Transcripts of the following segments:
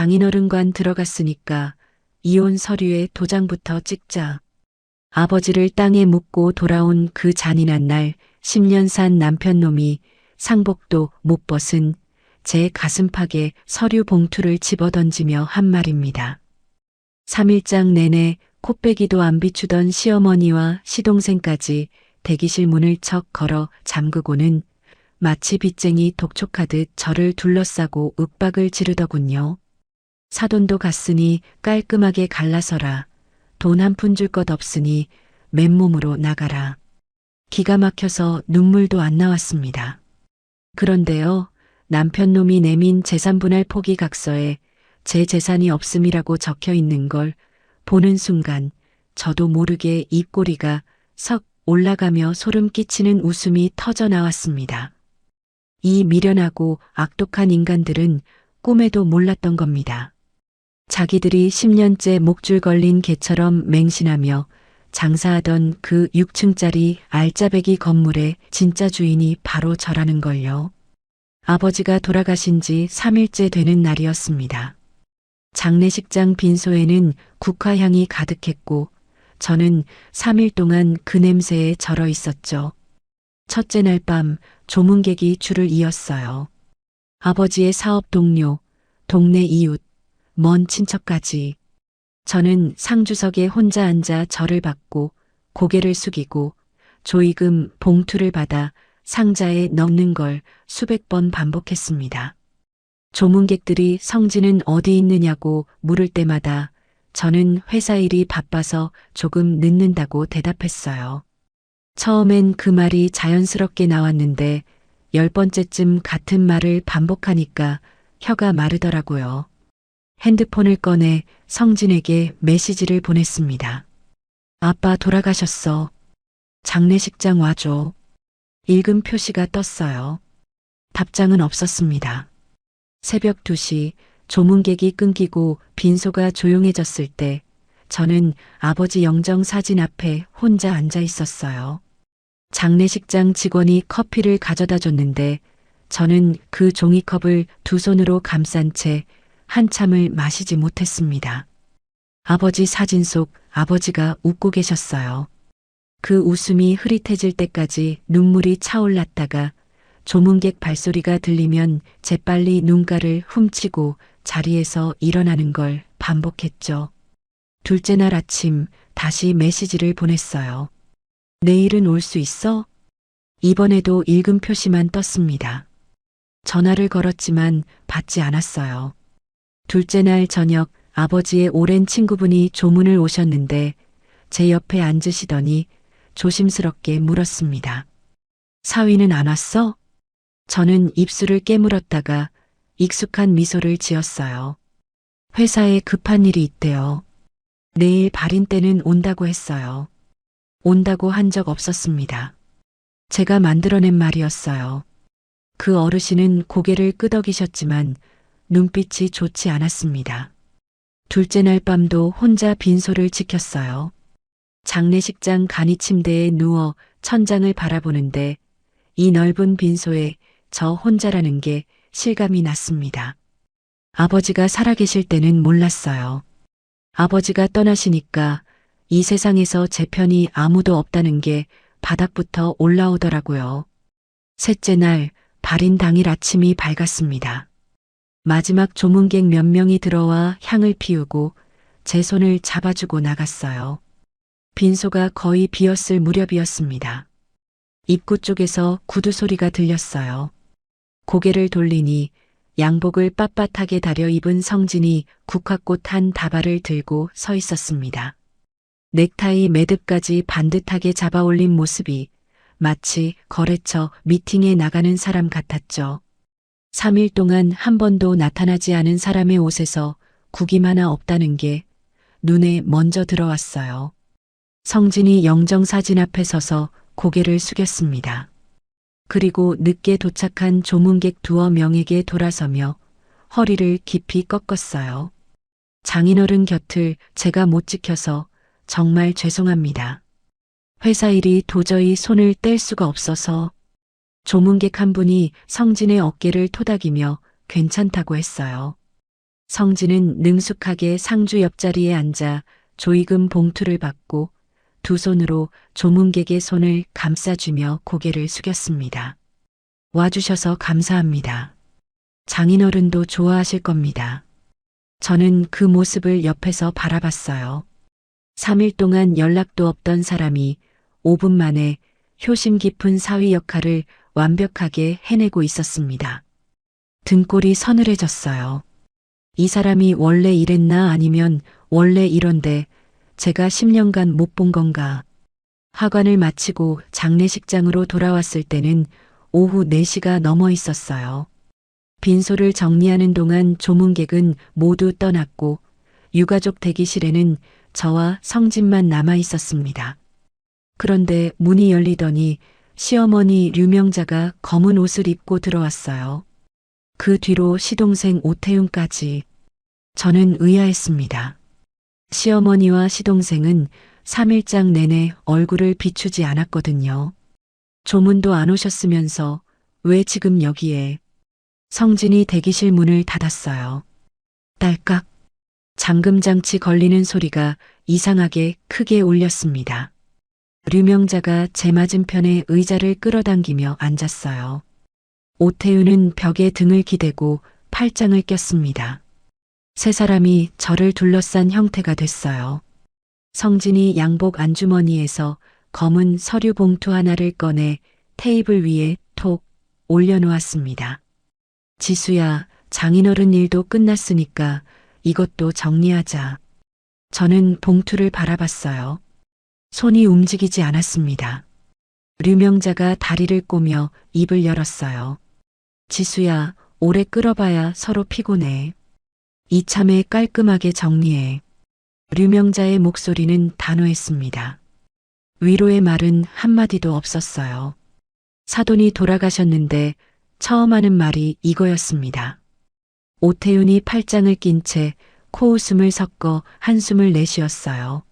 장인어른관 들어갔으니까 이혼 서류에 도장부터 찍자. 아버지를 땅에 묻고 돌아온 그 잔인한 날 10년 산 남편놈이 상복도 못 벗은 제 가슴팍에 서류 봉투를 집어던지며 한 말입니다. 3일장 내내 코빼기도 안 비추던 시어머니와 시동생까지 대기실 문을 척 걸어 잠그고는 마치 빚쟁이 독촉하듯 저를 둘러싸고 윽박을 지르더군요. 사돈도 갔으니 깔끔하게 갈라서라. 돈 한 푼 줄 것 없으니 맨몸으로 나가라. 기가 막혀서 눈물도 안 나왔습니다. 그런데요, 남편놈이 내민 재산분할 포기각서에 제 재산이 없음이라고 적혀 있는 걸 보는 순간 저도 모르게 입꼬리가 석 올라가며 소름 끼치는 웃음이 터져 나왔습니다. 이 미련하고 악독한 인간들은 꿈에도 몰랐던 겁니다. 자기들이 10년째 목줄 걸린 개처럼 맹신하며 장사하던 그 6층짜리 알짜배기 건물의 진짜 주인이 바로 저라는 걸요. 아버지가 돌아가신 지 3일째 되는 날이었습니다. 장례식장 빈소에는 국화향이 가득했고 저는 3일 동안 그 냄새에 절어 있었죠. 첫째 날 밤 조문객이 줄을 이었어요. 아버지의 사업 동료, 동네 이웃, 먼 친척까지. 저는 상주석에 혼자 앉아 절을 받고 고개를 숙이고 조의금 봉투를 받아 상자에 넣는 걸 수백 번 반복했습니다. 조문객들이 성진은 어디 있느냐고 물을 때마다 저는 회사 일이 바빠서 조금 늦는다고 대답했어요. 처음엔 그 말이 자연스럽게 나왔는데 10번째쯤 같은 말을 반복하니까 혀가 마르더라고요. 핸드폰을 꺼내 성진에게 메시지를 보냈습니다. 아빠 돌아가셨어. 장례식장 와줘. 읽음 표시가 떴어요. 답장은 없었습니다. 새벽 2시 조문객이 끊기고 빈소가 조용해졌을 때 저는 아버지 영정 사진 앞에 혼자 앉아 있었어요. 장례식장 직원이 커피를 가져다 줬는데 저는 그 종이컵을 두 손으로 감싼 채 한참을 마시지 못했습니다. 아버지 사진 속 아버지가 웃고 계셨어요. 그 웃음이 흐릿해질 때까지 눈물이 차올랐다가 조문객 발소리가 들리면 재빨리 눈가를 훔치고 자리에서 일어나는 걸 반복했죠. 둘째 날 아침 다시 메시지를 보냈어요. 내일은 올 수 있어? 이번에도 읽음 표시만 떴습니다. 전화를 걸었지만 받지 않았어요. 둘째 날 저녁 아버지의 오랜 친구분이 조문을 오셨는데 제 옆에 앉으시더니 조심스럽게 물었습니다. 사위는 안 왔어? 저는 입술을 깨물었다가 익숙한 미소를 지었어요. 회사에 급한 일이 있대요. 내일 발인 때는 온다고 했어요. 온다고 한 적 없었습니다. 제가 만들어낸 말이었어요. 그 어르신은 고개를 끄덕이셨지만 눈빛이 좋지 않았습니다. 둘째 날 밤도 혼자 빈소를 지켰어요. 장례식장 간이 침대에 누워 천장을 바라보는데 이 넓은 빈소에 저 혼자라는 게 실감이 났습니다. 아버지가 살아계실 때는 몰랐어요. 아버지가 떠나시니까 이 세상에서 제 편이 아무도 없다는 게 바닥부터 올라오더라고요. 셋째 날 발인 당일 아침이 밝았습니다. 마지막 조문객 몇 명이 들어와 향을 피우고 제 손을 잡아주고 나갔어요. 빈소가 거의 비었을 무렵이었습니다. 입구 쪽에서 구두 소리가 들렸어요. 고개를 돌리니 양복을 빳빳하게 다려 입은 성진이 국화꽃 한 다발을 들고 서 있었습니다. 넥타이 매듭까지 반듯하게 잡아올린 모습이 마치 거래처 미팅에 나가는 사람 같았죠. 3일 동안 한 번도 나타나지 않은 사람의 옷에서 구김 하나 없다는 게 눈에 먼저 들어왔어요. 성진이 영정사진 앞에 서서 고개를 숙였습니다. 그리고 늦게 도착한 조문객 두어 명에게 돌아서며 허리를 깊이 꺾었어요. 장인어른 곁을 제가 못 지켜서 정말 죄송합니다. 회사 일이 도저히 손을 뗄 수가 없어서. 조문객 한 분이 성진의 어깨를 토닥이며 괜찮다고 했어요. 성진은 능숙하게 상주 옆자리에 앉아 조의금 봉투를 받고 두 손으로 조문객의 손을 감싸주며 고개를 숙였습니다. 와주셔서 감사합니다. 장인어른도 좋아하실 겁니다. 저는 그 모습을 옆에서 바라봤어요. 3일 동안 연락도 없던 사람이 5분 만에 효심 깊은 사위 역할을 완벽하게 해내고 있었습니다. 등골이 서늘해졌어요. 이 사람이 원래 이랬나 아니면 원래 이런데 제가 10년간 못 본 건가. 하관을 마치고 장례식장으로 돌아왔을 때는 오후 4시가 넘어 있었어요. 빈소를 정리하는 동안 조문객은 모두 떠났고 유가족 대기실에는 저와 성진만 남아 있었습니다. 그런데 문이 열리더니 시어머니 류명자가 검은 옷을 입고 들어왔어요. 그 뒤로 시동생 오태윤까지. 저는 의아했습니다. 시어머니와 시동생은 3일장 내내 얼굴을 비추지 않았거든요. 조문도 안 오셨으면서 왜 지금 여기에. 성진이 대기실 문을 닫았어요. 딸깍. 잠금장치 걸리는 소리가 이상하게 크게 울렸습니다. 류명자가 제 맞은편에 의자를 끌어당기며 앉았어요. 오태윤은 벽에 등을 기대고 팔짱을 꼈습니다. 세 사람이 저를 둘러싼 형태가 됐어요. 성진이 양복 안주머니에서 검은 서류 봉투 하나를 꺼내 테이블 위에 톡 올려놓았습니다. 지수야, 장인어른 일도 끝났으니까 이것도 정리하자. 저는 봉투를 바라봤어요. 손이 움직이지 않았습니다. 류명자가 다리를 꼬며 입을 열었어요. 지수야, 오래 끌어봐야 서로 피곤해. 이참에 깔끔하게 정리해. 류명자의 목소리는 단호했습니다. 위로의 말은 한마디도 없었어요. 사돈이 돌아가셨는데 처음 하는 말이 이거였습니다. 오태윤이 팔짱을 낀 채 코웃음을 섞어 한숨을 내쉬었어요.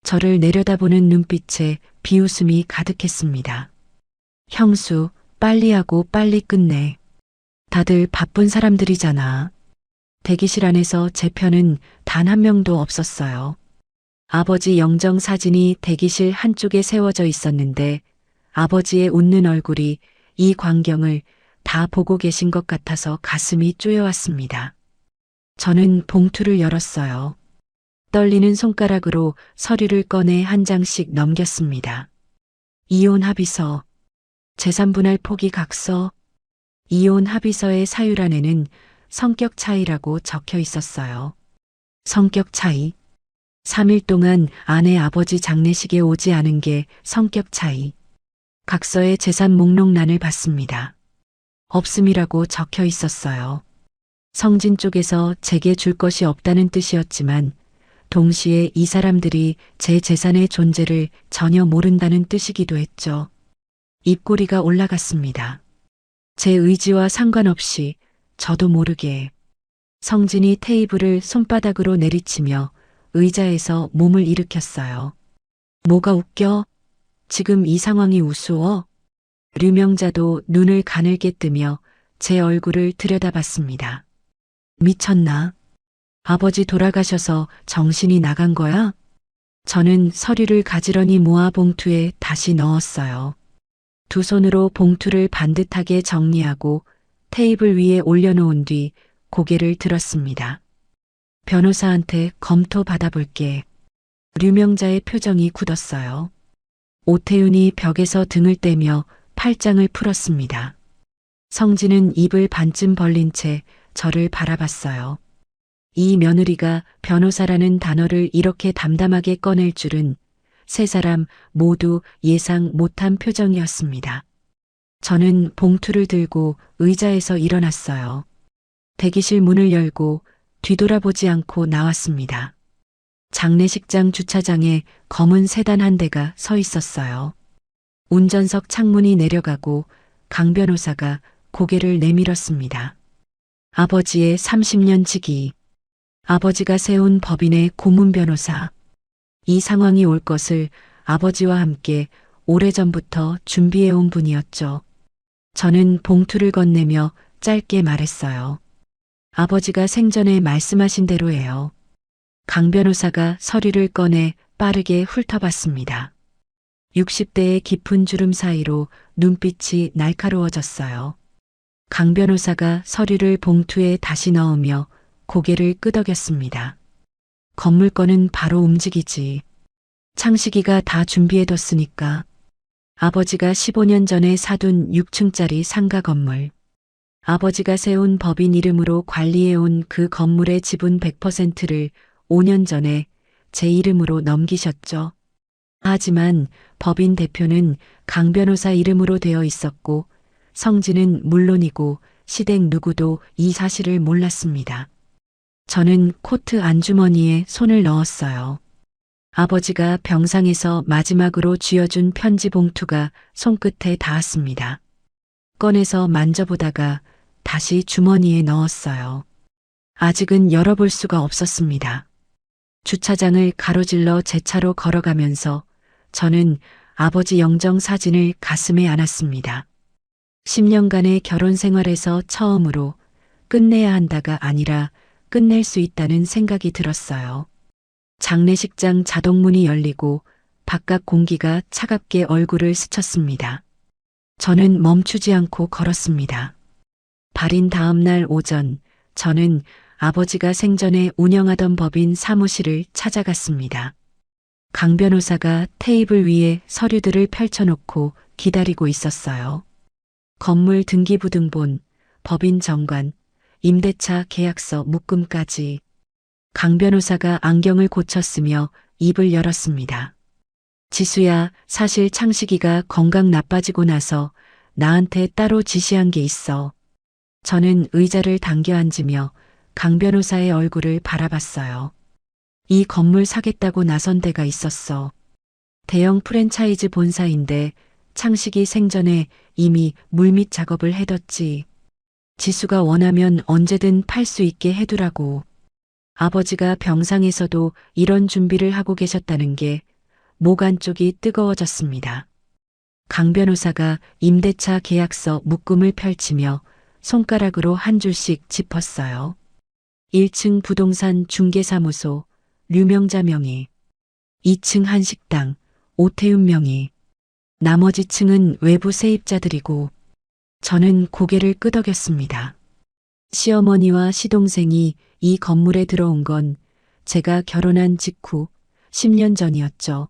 저를 내려다보는 눈빛에 비웃음이 가득했습니다. 형수, 빨리 하고 빨리 끝내. 다들 바쁜 사람들이잖아. 대기실 안에서 제 편은 단 한 명도 없었어요. 아버지 영정 사진이 대기실 한쪽에 세워져 있었는데 아버지의 웃는 얼굴이 이 광경을 다 보고 계신 것 같아서 가슴이 쪼여왔습니다. 저는 봉투를 열었어요. 떨리는 손가락으로 서류를 꺼내 한 장씩 넘겼습니다. 이혼 합의서, 재산분할 포기 각서, 이혼 합의서의 사유란에는 성격 차이라고 적혀 있었어요. 성격 차이. 3일 동안 아내 아버지 장례식에 오지 않은 게 성격 차이. 각서의 재산 목록란을 봤습니다. 없음이라고 적혀 있었어요. 성진 쪽에서 제게 줄 것이 없다는 뜻이었지만 동시에 이 사람들이 제 재산의 존재를 전혀 모른다는 뜻이기도 했죠. 입꼬리가 올라갔습니다. 제 의지와 상관없이 저도 모르게 성진이 테이블을 손바닥으로 내리치며 의자에서 몸을 일으켰어요. 뭐가 웃겨? 지금 이 상황이 우스워? 류명자도 눈을 가늘게 뜨며 제 얼굴을 들여다봤습니다. 미쳤나? 아버지 돌아가셔서 정신이 나간 거야? 저는 서류를 가지런히 모아 봉투에 다시 넣었어요. 두 손으로 봉투를 반듯하게 정리하고 테이블 위에 올려놓은 뒤 고개를 들었습니다. 변호사한테 검토 받아볼게. 류명자의 표정이 굳었어요. 오태윤이 벽에서 등을 떼며 팔짱을 풀었습니다. 성진은 입을 반쯤 벌린 채 저를 바라봤어요. 이 며느리가 변호사라는 단어를 이렇게 담담하게 꺼낼 줄은 세 사람 모두 예상 못한 표정이었습니다. 저는 봉투를 들고 의자에서 일어났어요. 대기실 문을 열고 뒤돌아보지 않고 나왔습니다. 장례식장 주차장에 검은 세단 한 대가 서 있었어요. 운전석 창문이 내려가고 강 변호사가 고개를 내밀었습니다. 아버지의 30년 지기. 아버지가 세운 법인의 고문 변호사. 이 상황이 올 것을 아버지와 함께 오래전부터 준비해온 분이었죠. 저는 봉투를 건네며 짧게 말했어요. 아버지가 생전에 말씀하신 대로예요. 강 변호사가 서류를 꺼내 빠르게 훑어봤습니다. 60대의 깊은 주름 사이로 눈빛이 날카로워졌어요. 강 변호사가 서류를 봉투에 다시 넣으며 고개를 끄덕였습니다. 건물권은 바로 움직이지. 창식이가 다 준비해뒀으니까. 아버지가 15년 전에 사둔 6층짜리 상가 건물. 아버지가 세운 법인 이름으로 관리해온 그 건물의 지분 100%를 5년 전에 제 이름으로 넘기셨죠. 하지만 법인 대표는 강 변호사 이름으로 되어 있었고 성진은 물론이고 시댁 누구도 이 사실을 몰랐습니다. 저는 코트 안주머니에 손을 넣었어요. 아버지가 병상에서 마지막으로 쥐어준 편지 봉투가 손끝에 닿았습니다. 꺼내서 만져보다가 다시 주머니에 넣었어요. 아직은 열어볼 수가 없었습니다. 주차장을 가로질러 제 차로 걸어가면서 저는 아버지 영정 사진을 가슴에 안았습니다. 10년간의 결혼 생활에서 처음으로 끝내야 한다가 아니라 끝낼 수 있다는 생각이 들었어요. 장례식장 자동문이 열리고 바깥 공기가 차갑게 얼굴을 스쳤습니다. 저는 멈추지 않고 걸었습니다. 발인 다음 날 오전, 저는 아버지가 생전에 운영하던 법인 사무실을 찾아갔습니다. 강 변호사가 테이블 위에 서류들을 펼쳐놓고 기다리고 있었어요. 건물 등기부등본, 법인 정관, 임대차 계약서 묶음까지. 강 변호사가 안경을 고쳤으며 입을 열었습니다. 지수야, 사실 창식이가 건강 나빠지고 나서 나한테 따로 지시한 게 있어. 저는 의자를 당겨 앉으며 강 변호사의 얼굴을 바라봤어요. 이 건물 사겠다고 나선 데가 있었어. 대형 프랜차이즈 본사인데 창식이 생전에 이미 물밑 작업을 해뒀지. 지수가 원하면 언제든 팔 수 있게 해두라고. 아버지가 병상에서도 이런 준비를 하고 계셨다는 게 목 안쪽이 뜨거워졌습니다. 강 변호사가 임대차 계약서 묶음을 펼치며 손가락으로 한 줄씩 짚었어요. 1층 부동산 중개사무소 류명자 명의, 2층 한식당 오태훈 명의, 나머지 층은 외부 세입자들이고. 저는 고개를 끄덕였습니다. 시어머니와 시동생이 이 건물에 들어온 건 제가 결혼한 직후 10년 전이었죠.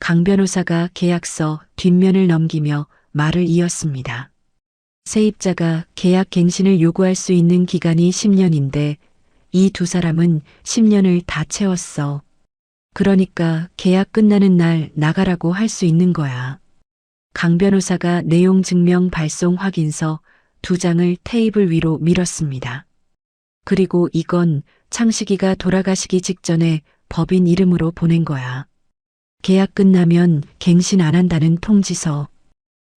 강 변호사가 계약서 뒷면을 넘기며 말을 이었습니다. 세입자가 계약 갱신을 요구할 수 있는 기간이 10년인데 이 두 사람은 10년을 다 채웠어. 그러니까 계약 끝나는 날 나가라고 할 수 있는 거야. 강 변호사가 내용 증명 발송 확인서 2장을 테이블 위로 밀었습니다. 그리고 이건 창식이가 돌아가시기 직전에 법인 이름으로 보낸 거야. 계약 끝나면 갱신 안 한다는 통지서.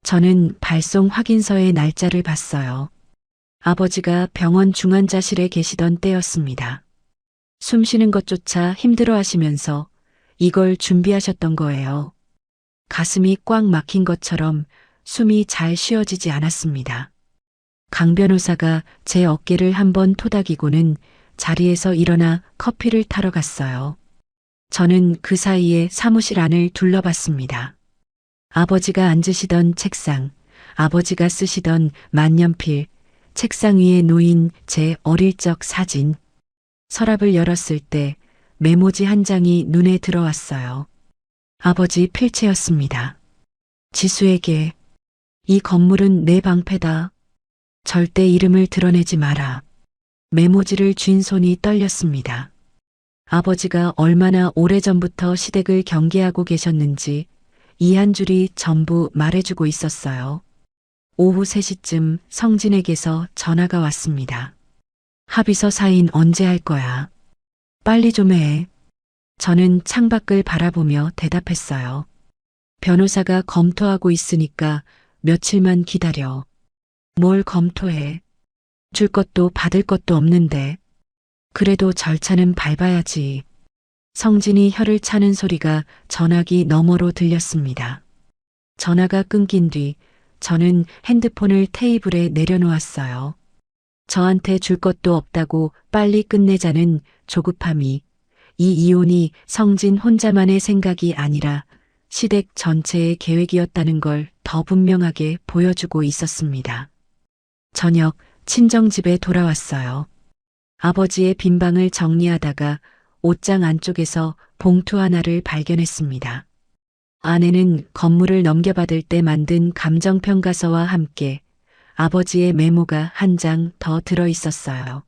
저는 발송 확인서의 날짜를 봤어요. 아버지가 병원 중환자실에 계시던 때였습니다. 숨 쉬는 것조차 힘들어 하시면서 이걸 준비하셨던 거예요. 가슴이 꽉 막힌 것처럼 숨이 잘 쉬어지지 않았습니다. 강 변호사가 제 어깨를 한번 토닥이고는 자리에서 일어나 커피를 타러 갔어요. 저는 그 사이에 사무실 안을 둘러봤습니다. 아버지가 앉으시던 책상, 아버지가 쓰시던 만년필, 책상 위에 놓인 제 어릴 적 사진. 서랍을 열었을 때 메모지 한 장이 눈에 들어왔어요. 아버지 필체였습니다. 지수에게 이 건물은 내 방패다. 절대 이름을 드러내지 마라. 메모지를 쥔 손이 떨렸습니다. 아버지가 얼마나 오래전부터 시댁을 경계하고 계셨는지 이 한 줄이 전부 말해주고 있었어요. 오후 3시쯤 성진에게서 전화가 왔습니다. 합의서 사인 언제 할 거야? 빨리 좀 해. 저는 창밖을 바라보며 대답했어요. 변호사가 검토하고 있으니까 며칠만 기다려. 뭘 검토해? 줄 것도 받을 것도 없는데. 그래도 절차는 밟아야지. 성진이 혀를 차는 소리가 전화기 너머로 들렸습니다. 전화가 끊긴 뒤 저는 핸드폰을 테이블에 내려놓았어요. 저한테 줄 것도 없다고 빨리 끝내자는 조급함이, 이 이혼이 성진 혼자만의 생각이 아니라 시댁 전체의 계획이었다는 걸 더 분명하게 보여주고 있었습니다. 저녁 친정집에 돌아왔어요. 아버지의 빈 방을 정리하다가 옷장 안쪽에서 봉투 하나를 발견했습니다. 안에는 건물을 넘겨받을 때 만든 감정평가서와 함께 아버지의 메모가 한 장 더 들어 있었어요.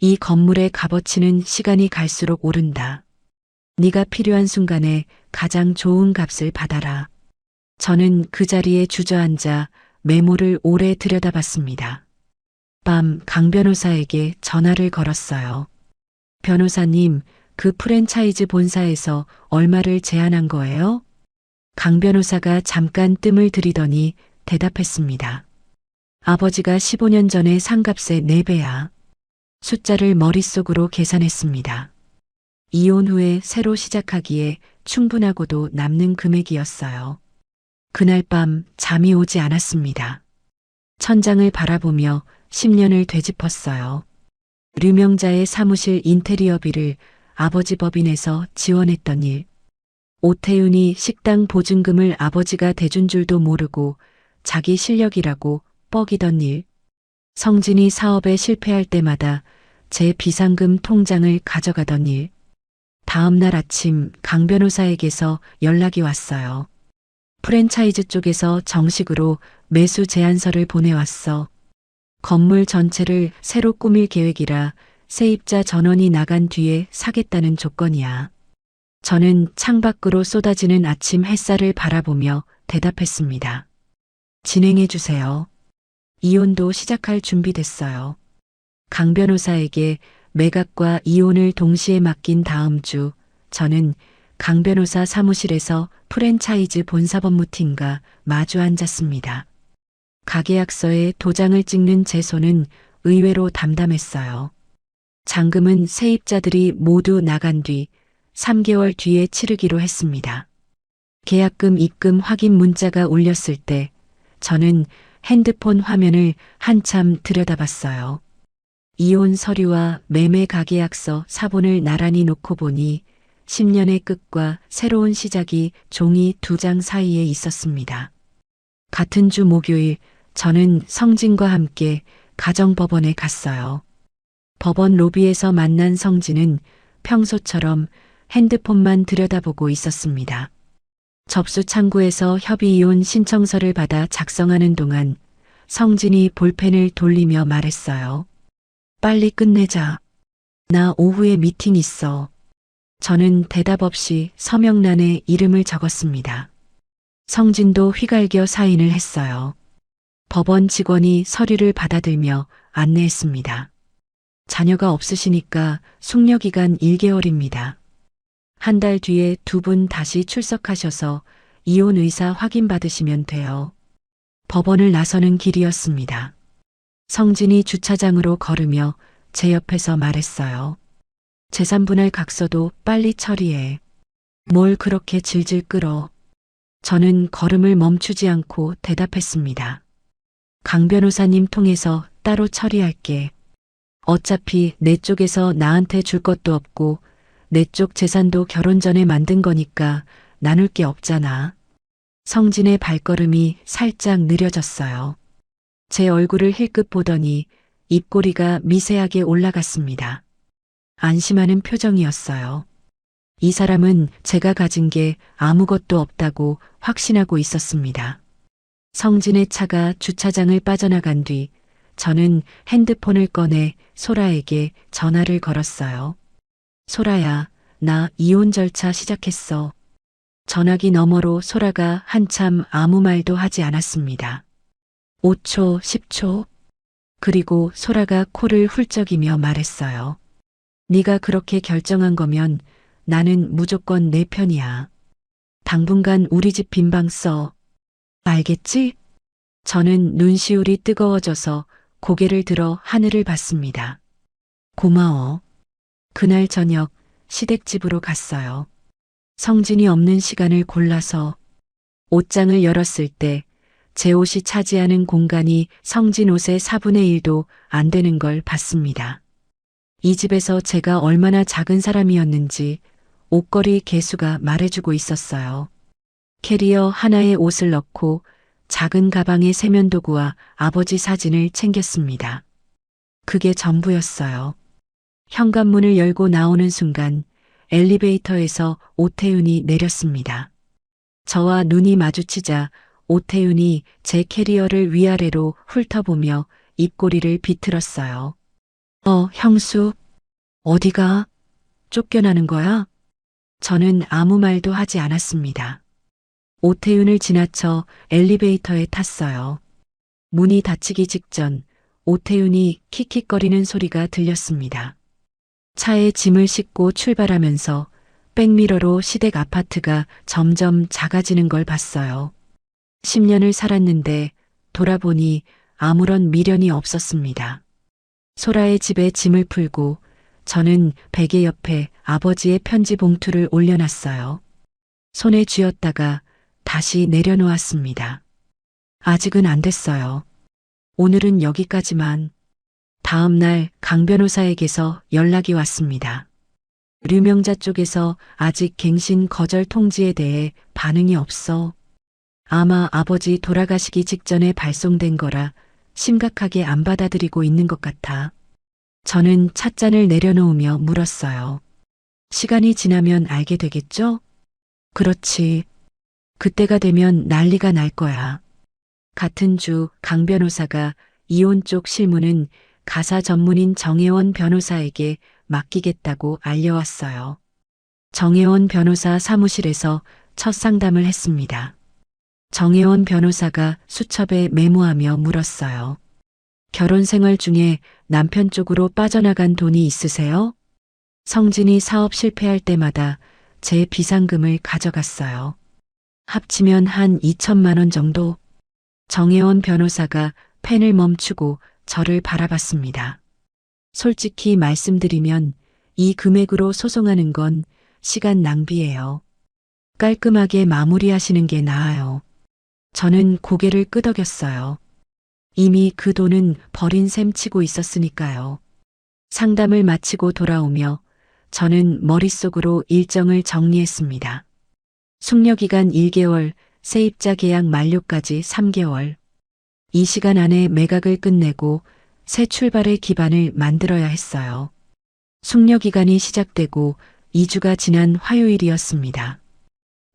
이 건물의 값어치는 시간이 갈수록 오른다. 네가 필요한 순간에 가장 좋은 값을 받아라. 저는 그 자리에 주저앉아 메모를 오래 들여다봤습니다. 밤 강 변호사에게 전화를 걸었어요. 변호사님, 그 프랜차이즈 본사에서 얼마를 제안한 거예요? 강 변호사가 잠깐 뜸을 들이더니 대답했습니다. 아버지가 15년 전에 산 값의 4배야. 숫자를 머릿속으로 계산했습니다. 이혼 후에 새로 시작하기에 충분하고도 남는 금액이었어요. 그날 밤 잠이 오지 않았습니다. 천장을 바라보며 10년을 되짚었어요. 류명자의 사무실 인테리어비를 아버지 법인에서 지원했던 일. 오태윤이 식당 보증금을 아버지가 대준 줄도 모르고 자기 실력이라고 뻐기던 일. 성진이 사업에 실패할 때마다 제 비상금 통장을 가져가던 일. 다음 날 아침 강 변호사에게서 연락이 왔어요. 프랜차이즈 쪽에서 정식으로 매수 제안서를 보내왔어. 건물 전체를 새로 꾸밀 계획이라 세입자 전원이 나간 뒤에 사겠다는 조건이야. 저는 창밖으로 쏟아지는 아침 햇살을 바라보며 대답했습니다. 진행해 주세요. 이혼도 시작할 준비됐어요. 강 변호사에게 매각과 이혼을 동시에 맡긴 다음 주, 저는 강 변호사 사무실에서 프랜차이즈 본사법무팀과 마주 앉았습니다. 가계약서에 도장을 찍는 제 손은 의외로 담담했어요. 잔금은 세입자들이 모두 나간 뒤 3개월 뒤에 치르기로 했습니다. 계약금 입금 확인 문자가 울렸을 때 저는 핸드폰 화면을 한참 들여다봤어요. 이혼 서류와 매매 가계약서 사본을 나란히 놓고 보니 10년의 끝과 새로운 시작이 종이 2장 사이에 있었습니다. 같은 주 목요일 저는 성진과 함께 가정법원에 갔어요. 법원 로비에서 만난 성진은 평소처럼 핸드폰만 들여다보고 있었습니다. 접수 창구에서 협의 이혼 신청서를 받아 작성하는 동안 성진이 볼펜을 돌리며 말했어요. 빨리 끝내자. 나 오후에 미팅 있어. 저는 대답 없이 서명란에 이름을 적었습니다. 성진도 휘갈겨 사인을 했어요. 법원 직원이 서류를 받아들며 안내했습니다. 자녀가 없으시니까 숙려기간 1개월입니다. 한 달 뒤에 2분 다시 출석하셔서 이혼 의사 확인받으시면 돼요. 법원을 나서는 길이었습니다. 성진이 주차장으로 걸으며 제 옆에서 말했어요. 재산분할 각서도 빨리 처리해. 뭘 그렇게 질질 끌어. 저는 걸음을 멈추지 않고 대답했습니다. 강 변호사님 통해서 따로 처리할게. 어차피 내 쪽에서 나한테 줄 것도 없고 내 쪽 재산도 결혼 전에 만든 거니까 나눌 게 없잖아. 성진의 발걸음이 살짝 느려졌어요. 제 얼굴을 힐끗 보더니 입꼬리가 미세하게 올라갔습니다. 안심하는 표정이었어요. 이 사람은 제가 가진 게 아무것도 없다고 확신하고 있었습니다. 성진의 차가 주차장을 빠져나간 뒤 저는 핸드폰을 꺼내 소라에게 전화를 걸었어요. 소라야, 나 이혼 절차 시작했어. 전화기 너머로 소라가 한참 아무 말도 하지 않았습니다. 5초, 10초. 그리고 소라가 코를 훌쩍이며 말했어요. 네가 그렇게 결정한 거면 나는 무조건 내 편이야. 당분간 우리 집 빈방 써. 알겠지? 저는 눈시울이 뜨거워져서 고개를 들어 하늘을 봤습니다. 고마워. 그날 저녁 시댁집으로 갔어요. 성진이 없는 시간을 골라서 옷장을 열었을 때 제 옷이 차지하는 공간이 성진 옷의 4분의 1도 안 되는 걸 봤습니다. 이 집에서 제가 얼마나 작은 사람이었는지 옷걸이 개수가 말해주고 있었어요. 캐리어 하나에 옷을 넣고 작은 가방에 세면도구와 아버지 사진을 챙겼습니다. 그게 전부였어요. 현관문을 열고 나오는 순간 엘리베이터에서 오태윤이 내렸습니다. 저와 눈이 마주치자 오태윤이 제 캐리어를 위아래로 훑어보며 입꼬리를 비틀었어요. 형수, 어디가? 쫓겨나는 거야? 저는 아무 말도 하지 않았습니다. 오태윤을 지나쳐 엘리베이터에 탔어요. 문이 닫히기 직전 오태윤이 킥킥거리는 소리가 들렸습니다. 차에 짐을 싣고 출발하면서 백미러로 시댁 아파트가 점점 작아지는 걸 봤어요. 10년을 살았는데 돌아보니 아무런 미련이 없었습니다. 소라의 집에 짐을 풀고 저는 베개 옆에 아버지의 편지 봉투를 올려놨어요. 손에 쥐었다가 다시 내려놓았습니다. 아직은 안 됐어요. 오늘은 여기까지만. 다음 날 강 변호사에게서 연락이 왔습니다. 류명자 쪽에서 아직 갱신 거절 통지에 대해 반응이 없어. 아마 아버지 돌아가시기 직전에 발송된 거라 심각하게 안 받아들이고 있는 것 같아. 저는 찻잔을 내려놓으며 물었어요. 시간이 지나면 알게 되겠죠? 그렇지. 그때가 되면 난리가 날 거야. 같은 주 강 변호사가 이혼 쪽 실무는 가사 전문인 정혜원 변호사에게 맡기겠다고 알려왔어요. 정혜원 변호사 사무실에서 첫 상담을 했습니다. 정혜원 변호사가 수첩에 메모하며 물었어요. 결혼 생활 중에 남편 쪽으로 빠져나간 돈이 있으세요? 성진이 사업 실패할 때마다 제 비상금을 가져갔어요. 합치면 한 2천만 원 정도. 정혜원 변호사가 펜을 멈추고 저를 바라봤습니다. 솔직히 말씀드리면 이 금액으로 소송하는 건 시간 낭비예요. 깔끔하게 마무리하시는 게 나아요. 저는 고개를 끄덕였어요. 이미 그 돈은 버린 셈 치고 있었으니까요. 상담을 마치고 돌아오며 저는 머릿속으로 일정을 정리했습니다. 숙려기간 1개월, 세입자 계약 만료까지 3개월. 이 시간 안에 매각을 끝내고 새 출발의 기반을 만들어야 했어요. 숙려기간이 시작되고 2주가 지난 화요일이었습니다.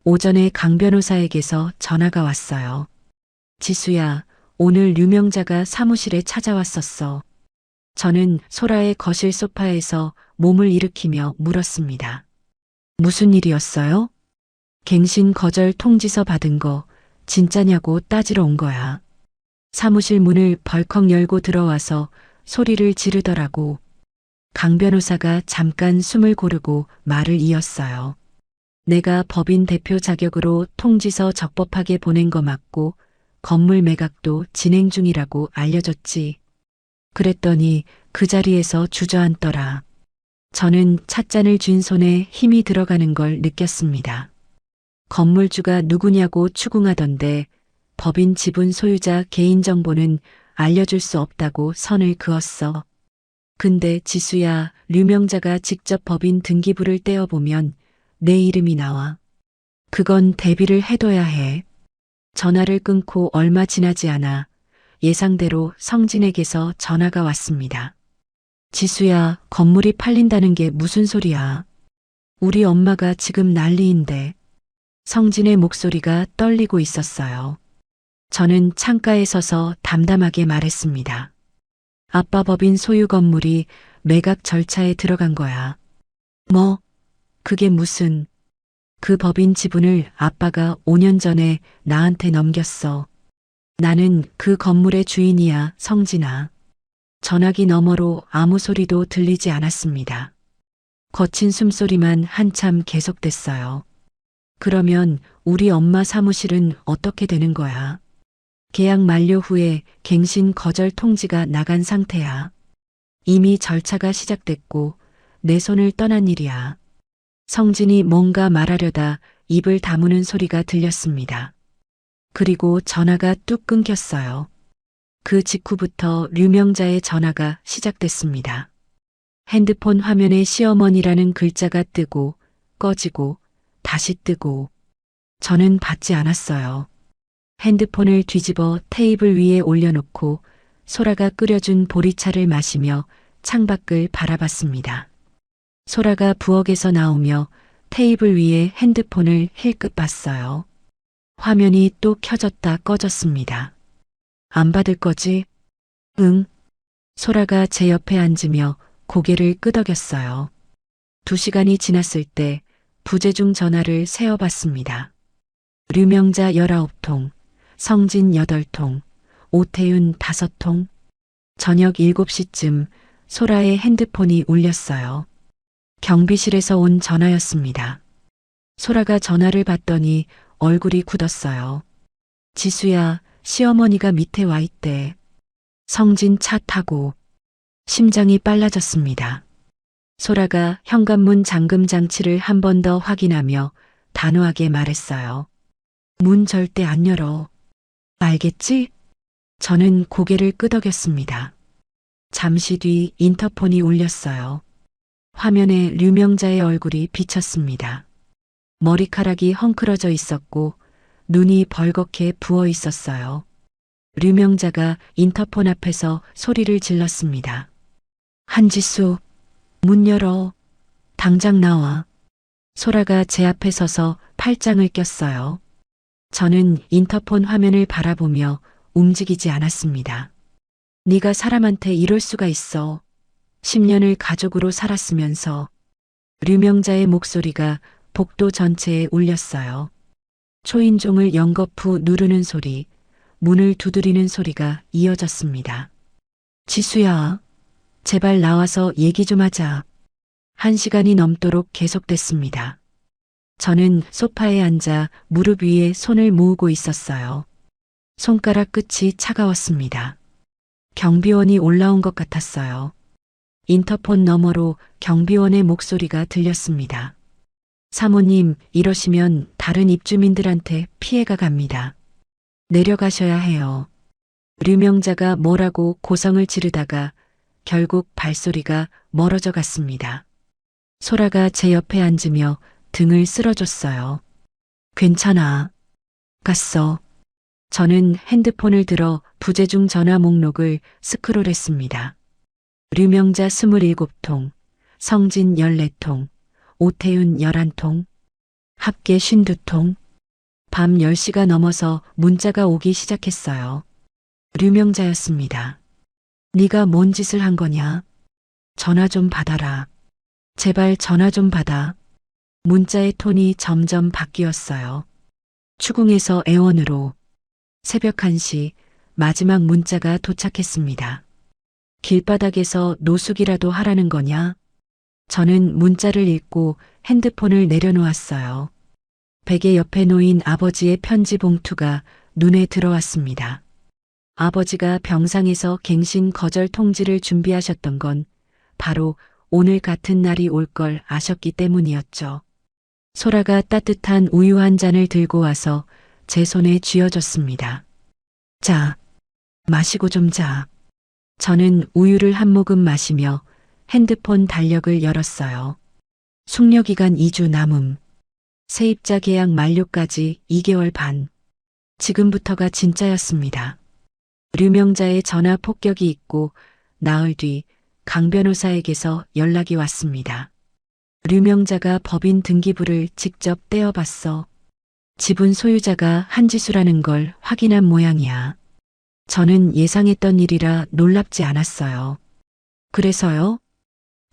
오전에 강 변호사에게서 전화가 왔어요. 지수야, 오늘 류명자가 사무실에 찾아왔었어. 저는 소라의 거실 소파에서 몸을 일으키며 물었습니다. 무슨 일이었어요? 갱신 거절 통지서 받은 거 진짜냐고 따지러 온 거야. 사무실 문을 벌컥 열고 들어와서 소리를 지르더라고. 강 변호사가 잠깐 숨을 고르고 말을 이었어요. 내가 법인 대표 자격으로 통지서 적법하게 보낸 거 맞고 건물 매각도 진행 중이라고 알려줬지. 그랬더니 그 자리에서 주저앉더라. 저는 찻잔을 쥔 손에 힘이 들어가는 걸 느꼈습니다. 건물주가 누구냐고 추궁하던데 법인 지분 소유자 개인정보는 알려줄 수 없다고 선을 그었어. 근데 지수야, 류명자가 직접 법인 등기부를 떼어보면 내 이름이 나와. 그건 대비를 해둬야 해. 전화를 끊고 얼마 지나지 않아 예상대로 성진에게서 전화가 왔습니다. 지수야, 건물이 팔린다는 게 무슨 소리야? 우리 엄마가 지금 난리인데. 성진의 목소리가 떨리고 있었어요. 저는 창가에 서서 담담하게 말했습니다. 아빠 법인 소유 건물이 매각 절차에 들어간 거야. 뭐? 그게 무슨? 그 법인 지분을 아빠가 5년 전에 나한테 넘겼어. 나는 그 건물의 주인이야, 성진아. 전화기 너머로 아무 소리도 들리지 않았습니다. 거친 숨소리만 한참 계속됐어요. 그러면 우리 엄마 사무실은 어떻게 되는 거야? 계약 만료 후에 갱신 거절 통지가 나간 상태야. 이미 절차가 시작됐고 내 손을 떠난 일이야. 성진이 뭔가 말하려다 입을 다무는 소리가 들렸습니다. 그리고 전화가 뚝 끊겼어요. 그 직후부터 류명자의 전화가 시작됐습니다. 핸드폰 화면에 시어머니라는 글자가 뜨고 꺼지고 다시 뜨고 저는 받지 않았어요. 핸드폰을 뒤집어 테이블 위에 올려놓고 소라가 끓여준 보리차를 마시며 창밖을 바라봤습니다. 소라가 부엌에서 나오며 테이블 위에 핸드폰을 힐끗 봤어요. 화면이 또 켜졌다 꺼졌습니다. 안 받을 거지? 응. 소라가 제 옆에 앉으며 고개를 끄덕였어요. 2시간이 지났을 때 부재중 전화를 세어봤습니다. 류명자 19통, 성진 8통, 오태윤 5통. 저녁 7시쯤 소라의 핸드폰이 울렸어요. 경비실에서 온 전화였습니다. 소라가 전화를 받더니 얼굴이 굳었어요. 지수야, 시어머니가 밑에 와 있대. 성진 차 타고. 심장이 빨라졌습니다. 소라가 현관문 잠금 장치를 한 번 더 확인하며 단호하게 말했어요. 문 절대 안 열어. 알겠지? 저는 고개를 끄덕였습니다. 잠시 뒤 인터폰이 울렸어요. 화면에 류명자의 얼굴이 비쳤습니다. 머리카락이 헝클어져 있었고 눈이 벌겋게 부어 있었어요. 류명자가 인터폰 앞에서 소리를 질렀습니다. 한지수, 문 열어. 당장 나와. 소라가 제 앞에 서서 팔짱을 꼈어요. 저는 인터폰 화면을 바라보며 움직이지 않았습니다. 네가 사람한테 이럴 수가 있어. 10년을 가족으로 살았으면서. 류명자의 목소리가 복도 전체에 울렸어요. 초인종을 연거푸 누르는 소리, 문을 두드리는 소리가 이어졌습니다. 지수야, 제발 나와서 얘기 좀 하자. 1시간이 넘도록 계속됐습니다. 저는 소파에 앉아 무릎 위에 손을 모으고 있었어요. 손가락 끝이 차가웠습니다. 경비원이 올라온 것 같았어요. 인터폰 너머로 경비원의 목소리가 들렸습니다. 사모님, 이러시면 다른 입주민들한테 피해가 갑니다. 내려가셔야 해요. 류명자가 뭐라고 고성을 지르다가 결국 발소리가 멀어져 갔습니다. 소라가 제 옆에 앉으며 등을 쓸어줬어요. 괜찮아. 갔어. 저는 핸드폰을 들어 부재중 전화 목록을 스크롤했습니다. 류명자 27통, 성진 14통, 오태윤 11통, 합계 52통. 밤 10시가 넘어서 문자가 오기 시작했어요. 류명자였습니다. 네가 뭔 짓을 한 거냐? 전화 좀 받아라. 제발 전화 좀 받아. 문자의 톤이 점점 바뀌었어요. 추궁에서 애원으로. 새벽 1시 마지막 문자가 도착했습니다. 길바닥에서 노숙이라도 하라는 거냐? 저는 문자를 읽고 핸드폰을 내려놓았어요. 베개 옆에 놓인 아버지의 편지 봉투가 눈에 들어왔습니다. 아버지가 병상에서 갱신 거절 통지를 준비하셨던 건 바로 오늘 같은 날이 올 걸 아셨기 때문이었죠. 소라가 따뜻한 우유 한 잔을 들고 와서 제 손에 쥐어줬습니다. 자, 마시고 좀 자. 저는 우유를 한 모금 마시며 핸드폰 달력을 열었어요. 숙려기간 2주 남음. 세입자 계약 만료까지 2개월 반. 지금부터가 진짜였습니다. 류명자의 전화 폭격이 있고 나흘 뒤 강 변호사에게서 연락이 왔습니다. 류명자가 법인 등기부를 직접 떼어봤어. 지분 소유자가 한지수라는 걸 확인한 모양이야. 저는 예상했던 일이라 놀랍지 않았어요. 그래서요?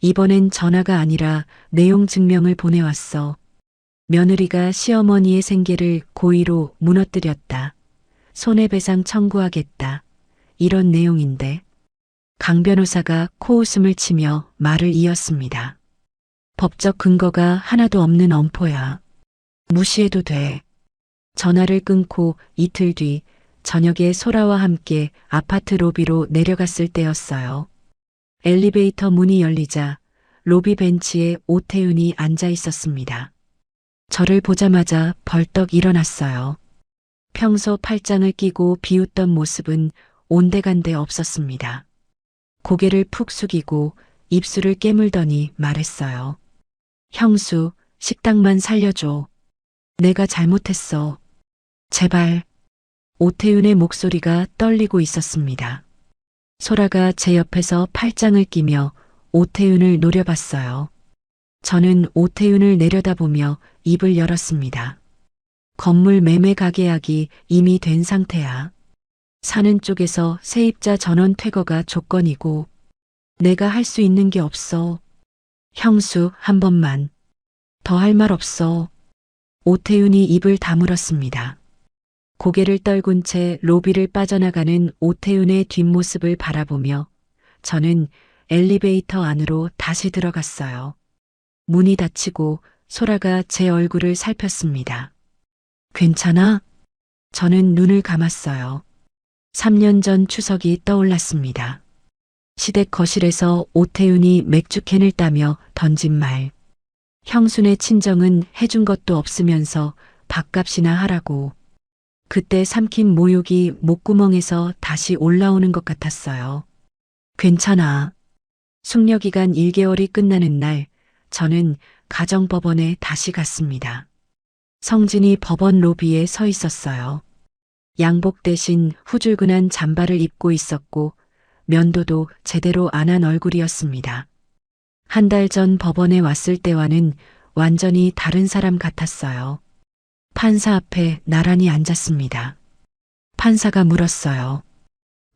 이번엔 전화가 아니라 내용 증명을 보내왔어. 며느리가 시어머니의 생계를 고의로 무너뜨렸다. 손해배상 청구하겠다. 이런 내용인데. 강 변호사가 코웃음을 치며 말을 이었습니다. 법적 근거가 하나도 없는 엄포야. 무시해도 돼. 전화를 끊고 이틀 뒤 저녁에 소라와 함께 아파트 로비로 내려갔을 때였어요. 엘리베이터 문이 열리자 로비 벤치에 오태윤이 앉아 있었습니다. 저를 보자마자 벌떡 일어났어요. 평소 팔짱을 끼고 비웃던 모습은 온데간데 없었습니다. 고개를 푹 숙이고 입술을 깨물더니 말했어요. 형수, 식당만 살려줘. 내가 잘못했어. 제발. 오태윤의 목소리가 떨리고 있었습니다. 소라가 제 옆에서 팔짱을 끼며 오태윤을 노려봤어요. 저는 오태윤을 내려다보며 입을 열었습니다. 건물 매매 가계약이 이미 된 상태야. 사는 쪽에서 세입자 전원 퇴거가 조건이고 내가 할 수 있는 게 없어. 형수, 한 번만. 더 할 말 없어. 오태윤이 입을 다물었습니다. 고개를 떨군 채 로비를 빠져나가는 오태윤의 뒷모습을 바라보며 저는 엘리베이터 안으로 다시 들어갔어요. 문이 닫히고 소라가 제 얼굴을 살폈습니다. 괜찮아? 저는 눈을 감았어요. 3년 전 추석이 떠올랐습니다. 시댁 거실에서 오태윤이 맥주캔을 따며 던진 말. 형수네 친정은 해준 것도 없으면서 밥값이나 하라고. 그때 삼킨 모욕이 목구멍에서 다시 올라오는 것 같았어요. 괜찮아. 숙려기간 1개월이 끝나는 날 저는 가정법원에 다시 갔습니다. 성진이 법원 로비에 서 있었어요. 양복 대신 후줄근한 잠바를 입고 있었고 면도도 제대로 안 한 얼굴이었습니다. 한 달 전 법원에 왔을 때와는 완전히 다른 사람 같았어요. 판사 앞에 나란히 앉았습니다. 판사가 물었어요.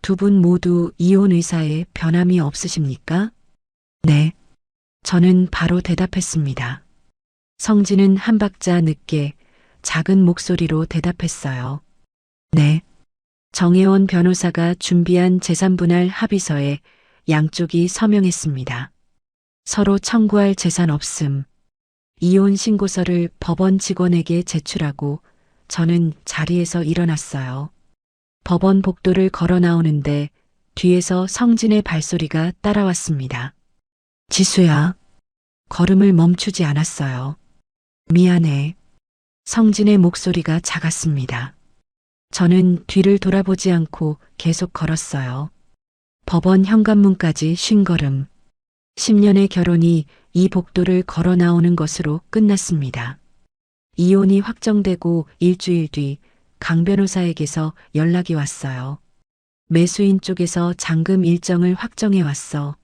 두 분 모두 이혼 의사에 변함이 없으십니까? 네. 저는 바로 대답했습니다. 성진은 한 박자 늦게 작은 목소리로 대답했어요. 네. 정혜원 변호사가 준비한 재산분할 합의서에 양쪽이 서명했습니다. 서로 청구할 재산 없음. 이혼 신고서를 법원 직원에게 제출하고 저는 자리에서 일어났어요. 법원 복도를 걸어 나오는데 뒤에서 성진의 발소리가 따라왔습니다. 지수야. 걸음을 멈추지 않았어요. 미안해. 성진의 목소리가 작았습니다. 저는 뒤를 돌아보지 않고 계속 걸었어요. 법원 현관문까지 쉰 걸음. 10년의 결혼이 이 복도를 걸어 나오는 것으로 끝났습니다. 이혼이 확정되고 일주일 뒤 강 변호사에게서 연락이 왔어요. 매수인 쪽에서 잔금 일정을 확정해 왔어.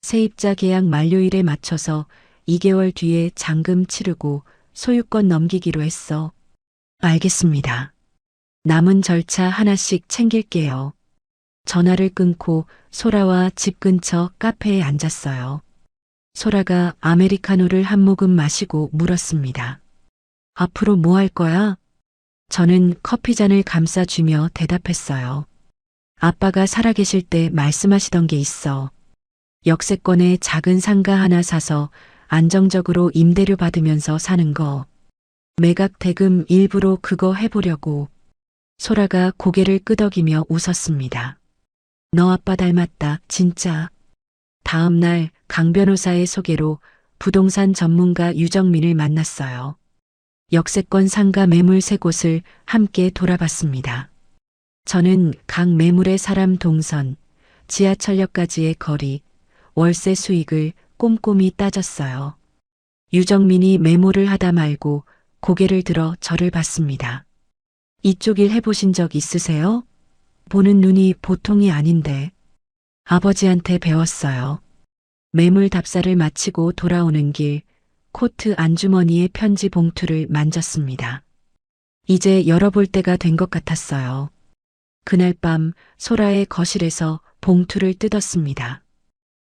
세입자 계약 만료일에 맞춰서 2개월 뒤에 잔금 치르고 소유권 넘기기로 했어. 알겠습니다. 남은 절차 하나씩 챙길게요. 전화를 끊고 소라와 집 근처 카페에 앉았어요. 소라가 아메리카노를 한 모금 마시고 물었습니다. 앞으로 뭐 할 거야? 저는 커피잔을 감싸주며 대답했어요. 아빠가 살아계실 때 말씀하시던 게 있어. 역세권에 작은 상가 하나 사서 안정적으로 임대료 받으면서 사는 거. 매각 대금 일부로 그거 해보려고. 소라가 고개를 끄덕이며 웃었습니다. 너 아빠 닮았다, 진짜. 다음 날 강 변호사의 소개로 부동산 전문가 유정민을 만났어요. 역세권 상가 매물 3곳을 함께 돌아봤습니다. 저는 각 매물의 사람 동선, 지하철역까지의 거리, 월세 수익을 꼼꼼히 따졌어요. 유정민이 메모를 하다 말고 고개를 들어 저를 봤습니다. 이쪽 일 해보신 적 있으세요? 보는 눈이 보통이 아닌데. 아버지한테 배웠어요. 매물 답사를 마치고 돌아오는 길 코트 안주머니의 편지 봉투를 만졌습니다. 이제 열어볼 때가 된 것 같았어요. 그날 밤 소라의 거실에서 봉투를 뜯었습니다.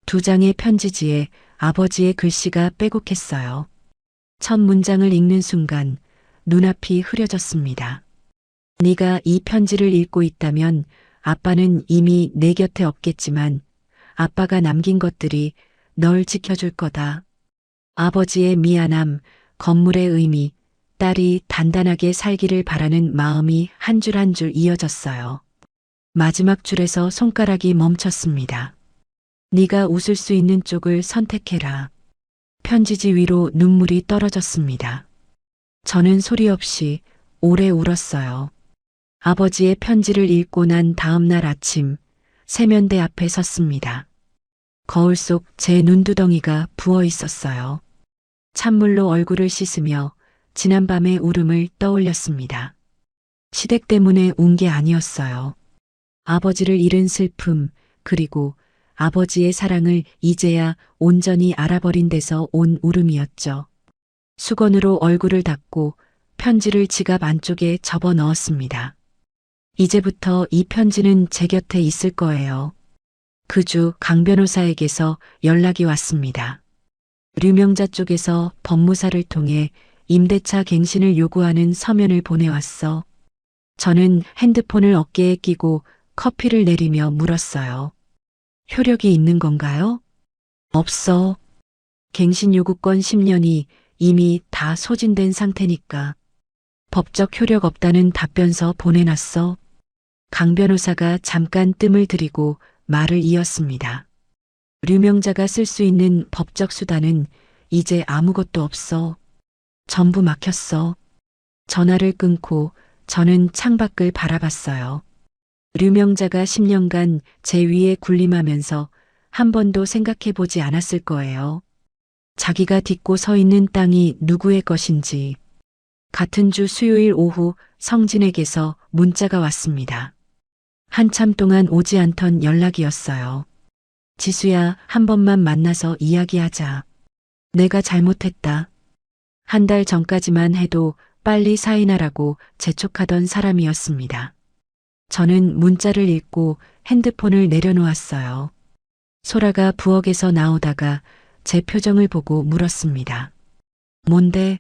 2장의 편지지에 아버지의 글씨가 빼곡했어요. 첫 문장을 읽는 순간 눈앞이 흐려졌습니다. 네가 이 편지를 읽고 있다면 아빠는 이미 내 곁에 없겠지만 아빠가 남긴 것들이 널 지켜줄 거다. 아버지의 미안함, 건물의 의미, 딸이 단단하게 살기를 바라는 마음이 한 줄 한 줄 이어졌어요. 마지막 줄에서 손가락이 멈췄습니다. 네가 웃을 수 있는 쪽을 선택해라. 편지지 위로 눈물이 떨어졌습니다. 저는 소리 없이 오래 울었어요. 아버지의 편지를 읽고 난 다음 날 아침, 세면대 앞에 섰습니다. 거울 속 제 눈두덩이가 부어 있었어요. 찬물로 얼굴을 씻으며 지난밤의 울음을 떠올렸습니다. 시댁 때문에 운 게 아니었어요. 아버지를 잃은 슬픔, 그리고 아버지의 사랑을 이제야 온전히 알아버린 데서 온 울음이었죠. 수건으로 얼굴을 닦고 편지를 지갑 안쪽에 접어 넣었습니다. 이제부터 이 편지는 제 곁에 있을 거예요. 그 주 강 변호사에게서 연락이 왔습니다. 류명자 쪽에서 법무사를 통해 임대차 갱신을 요구하는 서면을 보내왔어. 저는 핸드폰을 어깨에 끼고 커피를 내리며 물었어요. 효력이 있는 건가요? 없어. 갱신 요구권 10년이 이미 다 소진된 상태니까. 법적 효력 없다는 답변서 보내놨어. 강 변호사가 잠깐 뜸을 들이고 말을 이었습니다. 류명자가 쓸 수 있는 법적 수단은 이제 아무것도 없어. 전부 막혔어. 전화를 끊고 저는 창밖을 바라봤어요. 류명자가 10년간 제 위에 군림하면서 한 번도 생각해 보지 않았을 거예요. 자기가 딛고 서 있는 땅이 누구의 것인지. 같은 주 수요일 오후 성진에게서 문자가 왔습니다. 한참 동안 오지 않던 연락이었어요. 지수야, 한 번만 만나서 이야기하자. 내가 잘못했다. 한 달 전까지만 해도 빨리 사인하라고 재촉하던 사람이었습니다. 저는 문자를 읽고 핸드폰을 내려놓았어요. 소라가 부엌에서 나오다가 제 표정을 보고 물었습니다. 뭔데?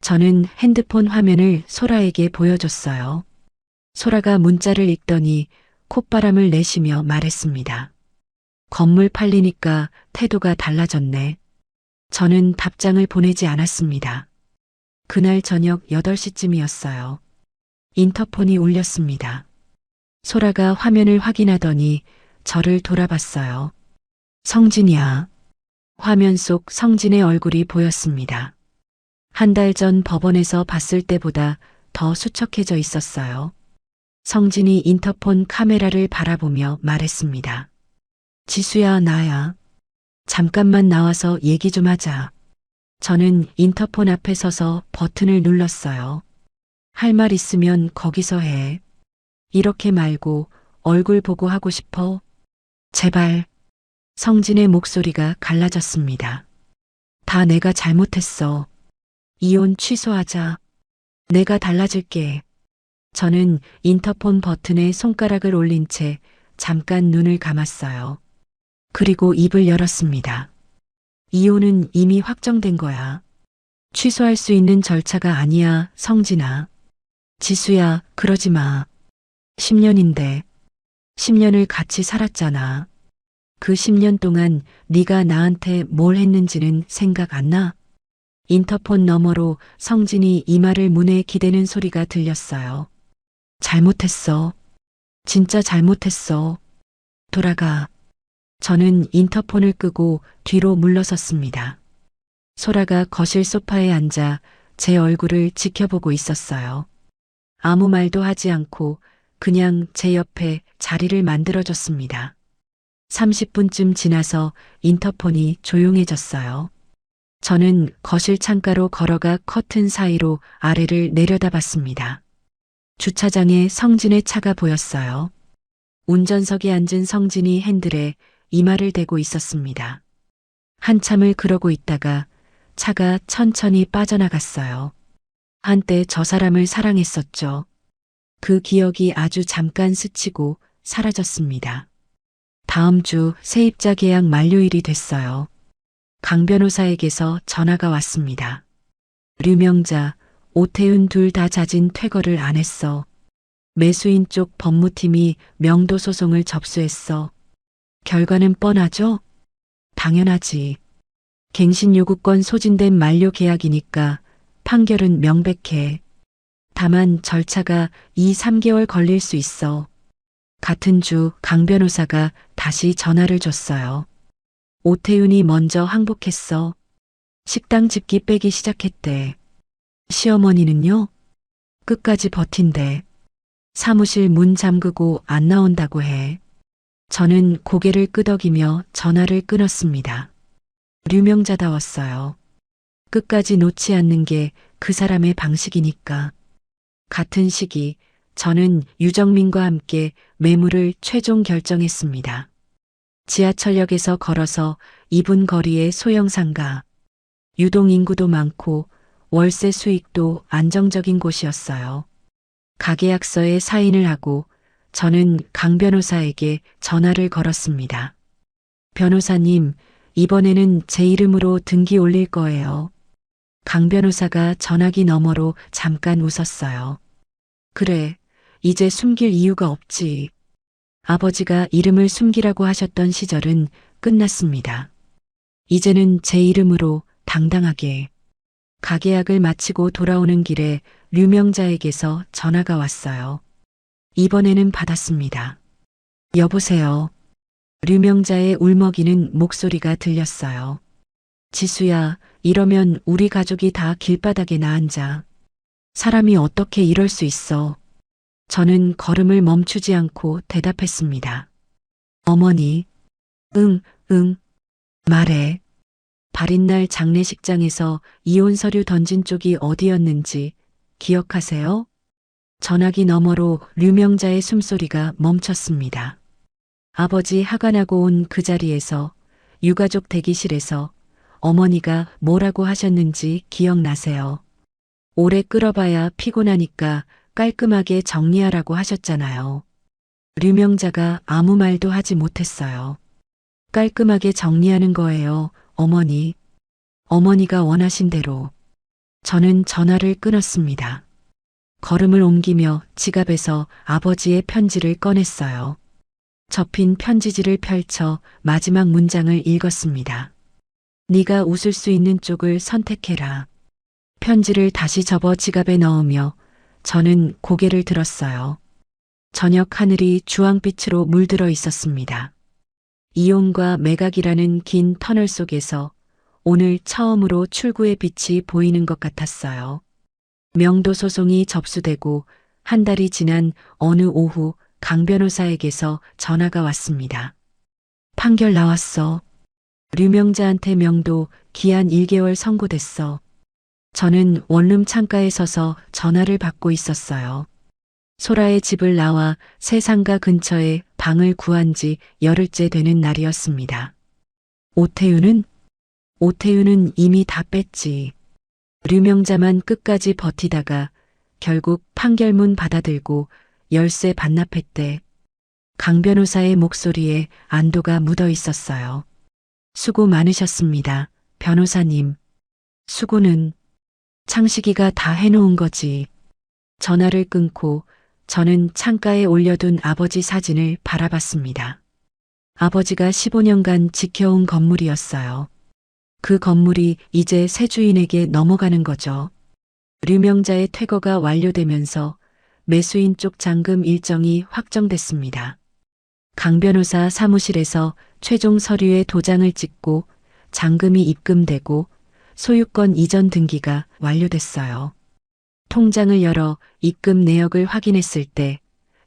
저는 핸드폰 화면을 소라에게 보여줬어요. 소라가 문자를 읽더니 콧바람을 내쉬며 말했습니다. 건물 팔리니까 태도가 달라졌네. 저는 답장을 보내지 않았습니다. 그날 저녁 8시쯤이었어요. 인터폰이 울렸습니다. 소라가 화면을 확인하더니 저를 돌아봤어요. 성진이야. 화면 속 성진의 얼굴이 보였습니다. 한 달 전 법원에서 봤을 때보다 더 수척해져 있었어요. 성진이 인터폰 카메라를 바라보며 말했습니다. 지수야, 나야. 잠깐만 나와서 얘기 좀 하자. 저는 인터폰 앞에 서서 버튼을 눌렀어요. 할 말 있으면 거기서 해. 이렇게 말고 얼굴 보고 하고 싶어. 제발. 성진의 목소리가 갈라졌습니다. 다 내가 잘못했어. 이혼 취소하자. 내가 달라질게. 저는 인터폰 버튼에 손가락을 올린 채 잠깐 눈을 감았어요. 그리고 입을 열었습니다. 이혼은 이미 확정된 거야. 취소할 수 있는 절차가 아니야, 성진아. 지수야, 그러지 마. 10년인데. 10년을 같이 살았잖아. 그 10년 동안 네가 나한테 뭘 했는지는 생각 안 나? 인터폰 너머로 성진이 이마를 문에 기대는 소리가 들렸어요. 잘못했어. 진짜 잘못했어. 돌아가. 저는 인터폰을 끄고 뒤로 물러섰습니다. 소라가 거실 소파에 앉아 제 얼굴을 지켜보고 있었어요. 아무 말도 하지 않고 그냥 제 옆에 자리를 만들어줬습니다. 30분쯤 지나서 인터폰이 조용해졌어요. 저는 거실 창가로 걸어가 커튼 사이로 아래를 내려다봤습니다. 주차장에 성진의 차가 보였어요. 운전석에 앉은 성진이 핸들에 이마를 대고 있었습니다. 한참을 그러고 있다가 차가 천천히 빠져나갔어요. 한때 저 사람을 사랑했었죠. 그 기억이 아주 잠깐 스치고 사라졌습니다. 다음 주 세입자 계약 만료일이 됐어요. 강 변호사에게서 전화가 왔습니다. 류명자, 오태윤 둘 다 자진 퇴거를 안 했어. 매수인 쪽 법무팀이 명도 소송을 접수했어. 결과는 뻔하죠? 당연하지. 갱신 요구권 소진된 만료 계약이니까 판결은 명백해. 다만 절차가 2, 3개월 걸릴 수 있어. 같은 주 강 변호사가 다시 전화를 줬어요. 오태윤이 먼저 항복했어. 식당 집기 빼기 시작했대. 시어머니는요? 끝까지 버틴대. 사무실 문 잠그고 안 나온다고 해. 저는 고개를 끄덕이며 전화를 끊었습니다. 유명자다웠어요. 끝까지 놓지 않는 게 그 사람의 방식이니까. 같은 시기 저는 유정민과 함께 매물을 최종 결정했습니다. 지하철역에서 걸어서 2분 거리의 소형 상가. 유동 인구도 많고 월세 수익도 안정적인 곳이었어요. 가계약서에 사인을 하고 저는 강 변호사에게 전화를 걸었습니다. 변호사님, 이번에는 제 이름으로 등기 올릴 거예요. 강 변호사가 전화기 너머로 잠깐 웃었어요. 그래, 이제 숨길 이유가 없지. 아버지가 이름을 숨기라고 하셨던 시절은 끝났습니다. 이제는 제 이름으로 당당하게. 가계약을 마치고 돌아오는 길에 류명자에게서 전화가 왔어요. 이번에는 받았습니다. 여보세요. 류명자의 울먹이는 목소리가 들렸어요. 지수야, 이러면 우리 가족이 다 길바닥에 나앉아. 사람이 어떻게 이럴 수 있어. 저는 걸음을 멈추지 않고 대답했습니다. 어머니. 응, 말해. 발인날 장례식장에서 이혼 서류 던진 쪽이 어디였는지 기억하세요? 전화기 너머로 류명자의 숨소리가 멈췄습니다. 아버지 하관하고 온 그 자리에서 유가족 대기실에서 어머니가 뭐라고 하셨는지 기억나세요? 오래 끌어봐야 피곤하니까 깔끔하게 정리하라고 하셨잖아요. 류명자가 아무 말도 하지 못했어요. 깔끔하게 정리하는 거예요, 어머니. 어머니가 원하신 대로. 저는 전화를 끊었습니다. 걸음을 옮기며 지갑에서 아버지의 편지를 꺼냈어요. 접힌 편지지를 펼쳐 마지막 문장을 읽었습니다. 네가 웃을 수 있는 쪽을 선택해라. 편지를 다시 접어 지갑에 넣으며 저는 고개를 들었어요. 저녁 하늘이 주황빛으로 물들어 있었습니다. 이용과 매각이라는 긴 터널 속에서 오늘 처음으로 출구의 빛이 보이는 것 같았어요. 명도 소송이 접수되고 한 달이 지난 어느 오후 강 변호사에게서 전화가 왔습니다. 판결 나왔어. 류명자한테 명도 기한 1개월 선고됐어. 저는 원룸 창가에 서서 전화를 받고 있었어요. 소라의 집을 나와 새 상가 근처에 방을 구한 지 열흘째 되는 날이었습니다. 오태윤은 이미 다 뺐지. 류명자만 끝까지 버티다가 결국 판결문 받아들고 열쇠 반납했대. 강 변호사의 목소리에 안도가 묻어 있었어요. 수고 많으셨습니다, 변호사님. 수고는 창식이가 다 해놓은 거지. 전화를 끊고 저는 창가에 올려둔 아버지 사진을 바라봤습니다. 아버지가 15년간 지켜온 건물이었어요. 그 건물이 이제 새 주인에게 넘어가는 거죠. 류명자의 퇴거가 완료되면서 매수인 쪽 잔금 일정이 확정됐습니다. 강 변호사 사무실에서 최종 서류에 도장을 찍고 잔금이 입금되고 소유권 이전 등기가 완료됐어요. 통장을 열어 입금 내역을 확인했을 때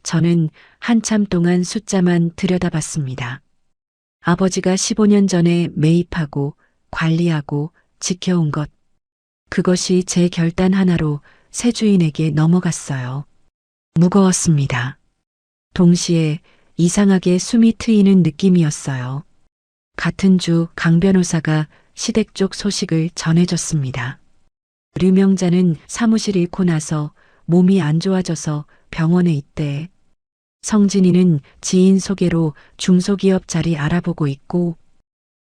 저는 한참 동안 숫자만 들여다봤습니다. 아버지가 15년 전에 매입하고 관리하고 지켜온 것. 그것이 제 결단 하나로 새 주인에게 넘어갔어요. 무거웠습니다. 동시에 이상하게 숨이 트이는 느낌이었어요. 같은 주 강 변호사가 시댁 쪽 소식을 전해줬습니다. 류명자는 사무실 잃고 나서 몸이 안 좋아져서 병원에 있대. 성진이는 지인 소개로 중소기업 자리 알아보고 있고,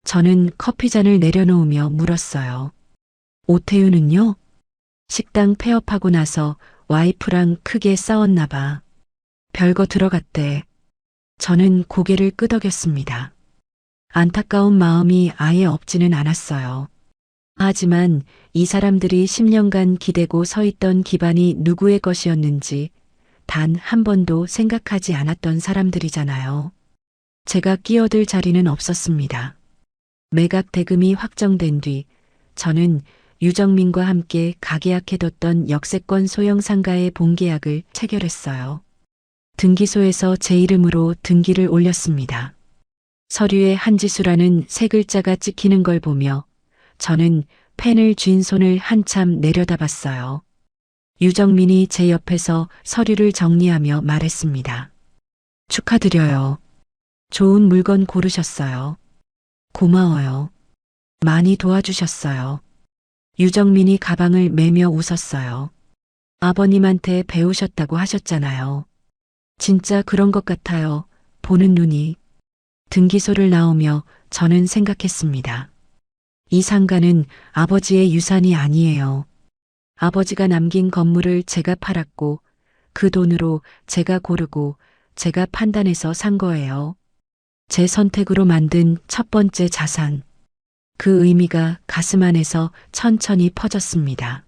저는 커피잔을 내려놓으며 물었어요. 오태윤은요? 식당 폐업하고 나서 와이프랑 크게 싸웠나 봐. 별거 들어갔대. 저는 고개를 끄덕였습니다. 안타까운 마음이 아예 없지는 않았어요. 하지만 이 사람들이 10년간 기대고 서 있던 기반이 누구의 것이었는지 단 한 번도 생각하지 않았던 사람들이잖아요. 제가 끼어들 자리는 없었습니다. 매각 대금이 확정된 뒤 저는 유정민과 함께 가계약해뒀던 역세권 소형 상가의 본계약을 체결했어요. 등기소에서 제 이름으로 등기를 올렸습니다. 서류에 한지수라는 세 글자가 찍히는 걸 보며 저는 펜을 쥔 손을 한참 내려다봤어요. 유정민이 제 옆에서 서류를 정리하며 말했습니다. 축하드려요. 좋은 물건 고르셨어요. 고마워요. 많이 도와주셨어요. 유정민이 가방을 매며 웃었어요. 아버님한테 배우셨다고 하셨잖아요. 진짜 그런 것 같아요. 보는 눈이. 등기소를 나오며 저는 생각했습니다. 이 상가는 아버지의 유산이 아니에요. 아버지가 남긴 건물을 제가 팔았고 그 돈으로 제가 고르고 제가 판단해서 산 거예요. 제 선택으로 만든 첫 번째 자산. 그 의미가 가슴 안에서 천천히 퍼졌습니다.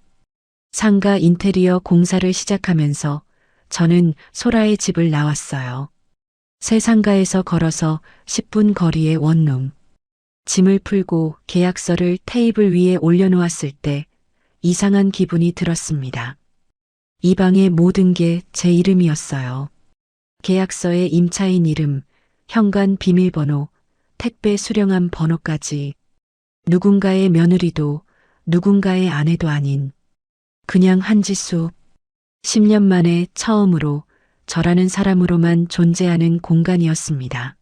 상가 인테리어 공사를 시작하면서 저는 소라의 집을 나왔어요. 새 상가에서 걸어서 10분 거리의 원룸. 짐을 풀고 계약서를 테이블 위에 올려놓았을 때 이상한 기분이 들었습니다. 이 방의 모든 게 제 이름이었어요. 계약서에 임차인 이름, 현관 비밀번호, 택배 수령함 번호까지. 누군가의 며느리도 누군가의 아내도 아닌 그냥 한지수. 10년 만에 처음으로 저라는 사람으로만 존재하는 공간이었습니다.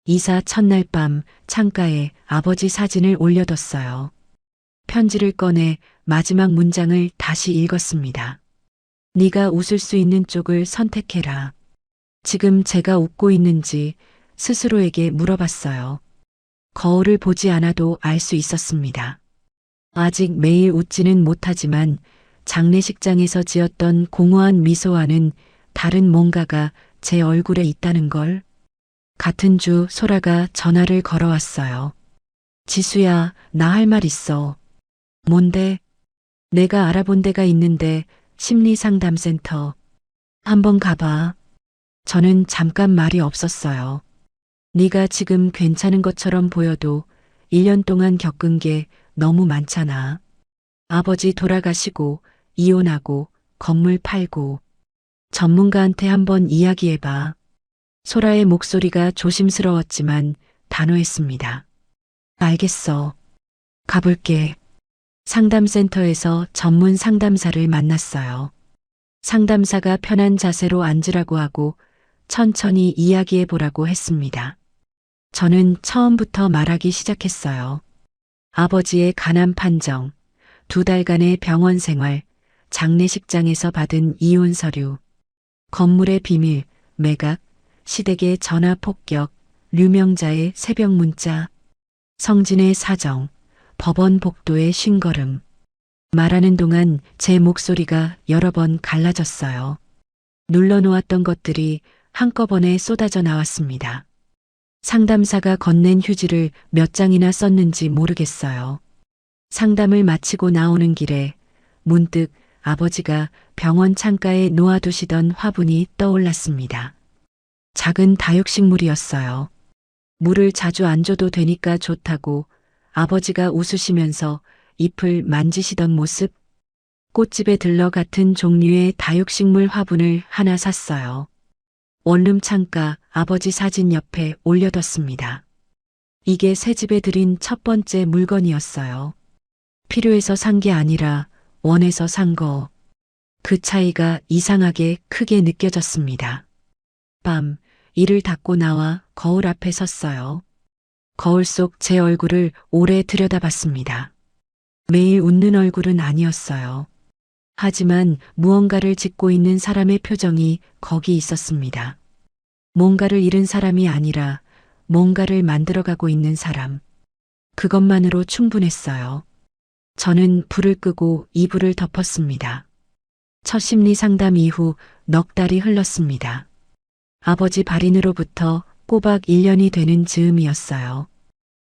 이사 첫날 밤 창가에 아버지 사진을 올려뒀어요. 편지를 꺼내 마지막 문장을 다시 읽었습니다. 네가 웃을 수 있는 쪽을 선택해라. 지금 제가 웃고 있는지 스스로에게 물어봤어요. 거울을 보지 않아도 알 수 있었습니다. 아직 매일 웃지는 못하지만 장례식장에서 지었던 공허한 미소와는 다른 뭔가가 제 얼굴에 있다는 걸. 같은 주 소라가 전화를 걸어왔어요. 지수야, 나 할 말 있어. 뭔데? 내가 알아본 데가 있는데 심리상담센터. 한번 가봐. 저는 잠깐 말이 없었어요. 네가 지금 괜찮은 것처럼 보여도 1년 동안 겪은 게 너무 많잖아. 아버지 돌아가시고 이혼하고 건물 팔고. 전문가한테 한번 이야기해봐. 소라의 목소리가 조심스러웠지만 단호했습니다. 알겠어. 가볼게. 상담센터에서 전문 상담사를 만났어요. 상담사가 편한 자세로 앉으라고 하고 천천히 이야기해 보라고 했습니다. 저는 처음부터 말하기 시작했어요. 아버지의 간암 판정, 2달간의 병원 생활, 장례식장에서 받은 이혼 서류, 건물의 비밀, 매각, 시댁의 전화 폭격, 류명자의 새벽 문자, 성진의 사정, 법원 복도의 쉰걸음. 말하는 동안 제 목소리가 여러 번 갈라졌어요. 눌러놓았던 것들이 한꺼번에 쏟아져 나왔습니다. 상담사가 건넨 휴지를 몇 장이나 썼는지 모르겠어요. 상담을 마치고 나오는 길에 문득 아버지가 병원 창가에 놓아두시던 화분이 떠올랐습니다. 작은 다육식물이었어요. 물을 자주 안 줘도 되니까 좋다고 아버지가 웃으시면서 잎을 만지시던 모습. 꽃집에 들러 같은 종류의 다육식물 화분을 하나 샀어요. 원룸 창가 아버지 사진 옆에 올려뒀습니다. 이게 새 집에 들인 첫 번째 물건이었어요. 필요해서 산 게 아니라 원해서 산 거. 그 차이가 이상하게 크게 느껴졌습니다. 밤, 이를 닫고 나와 거울 앞에 섰어요. 거울 속 제 얼굴을 오래 들여다봤습니다. 매일 웃는 얼굴은 아니었어요. 하지만 무언가를 짓고 있는 사람의 표정이 거기 있었습니다. 뭔가를 잃은 사람이 아니라 뭔가를 만들어가고 있는 사람. 그것만으로 충분했어요. 저는 불을 끄고 이불을 덮었습니다. 첫 심리 상담 이후 넉 달이 흘렀습니다. 아버지 발인으로부터 꼬박 1년이 되는 즈음이었어요.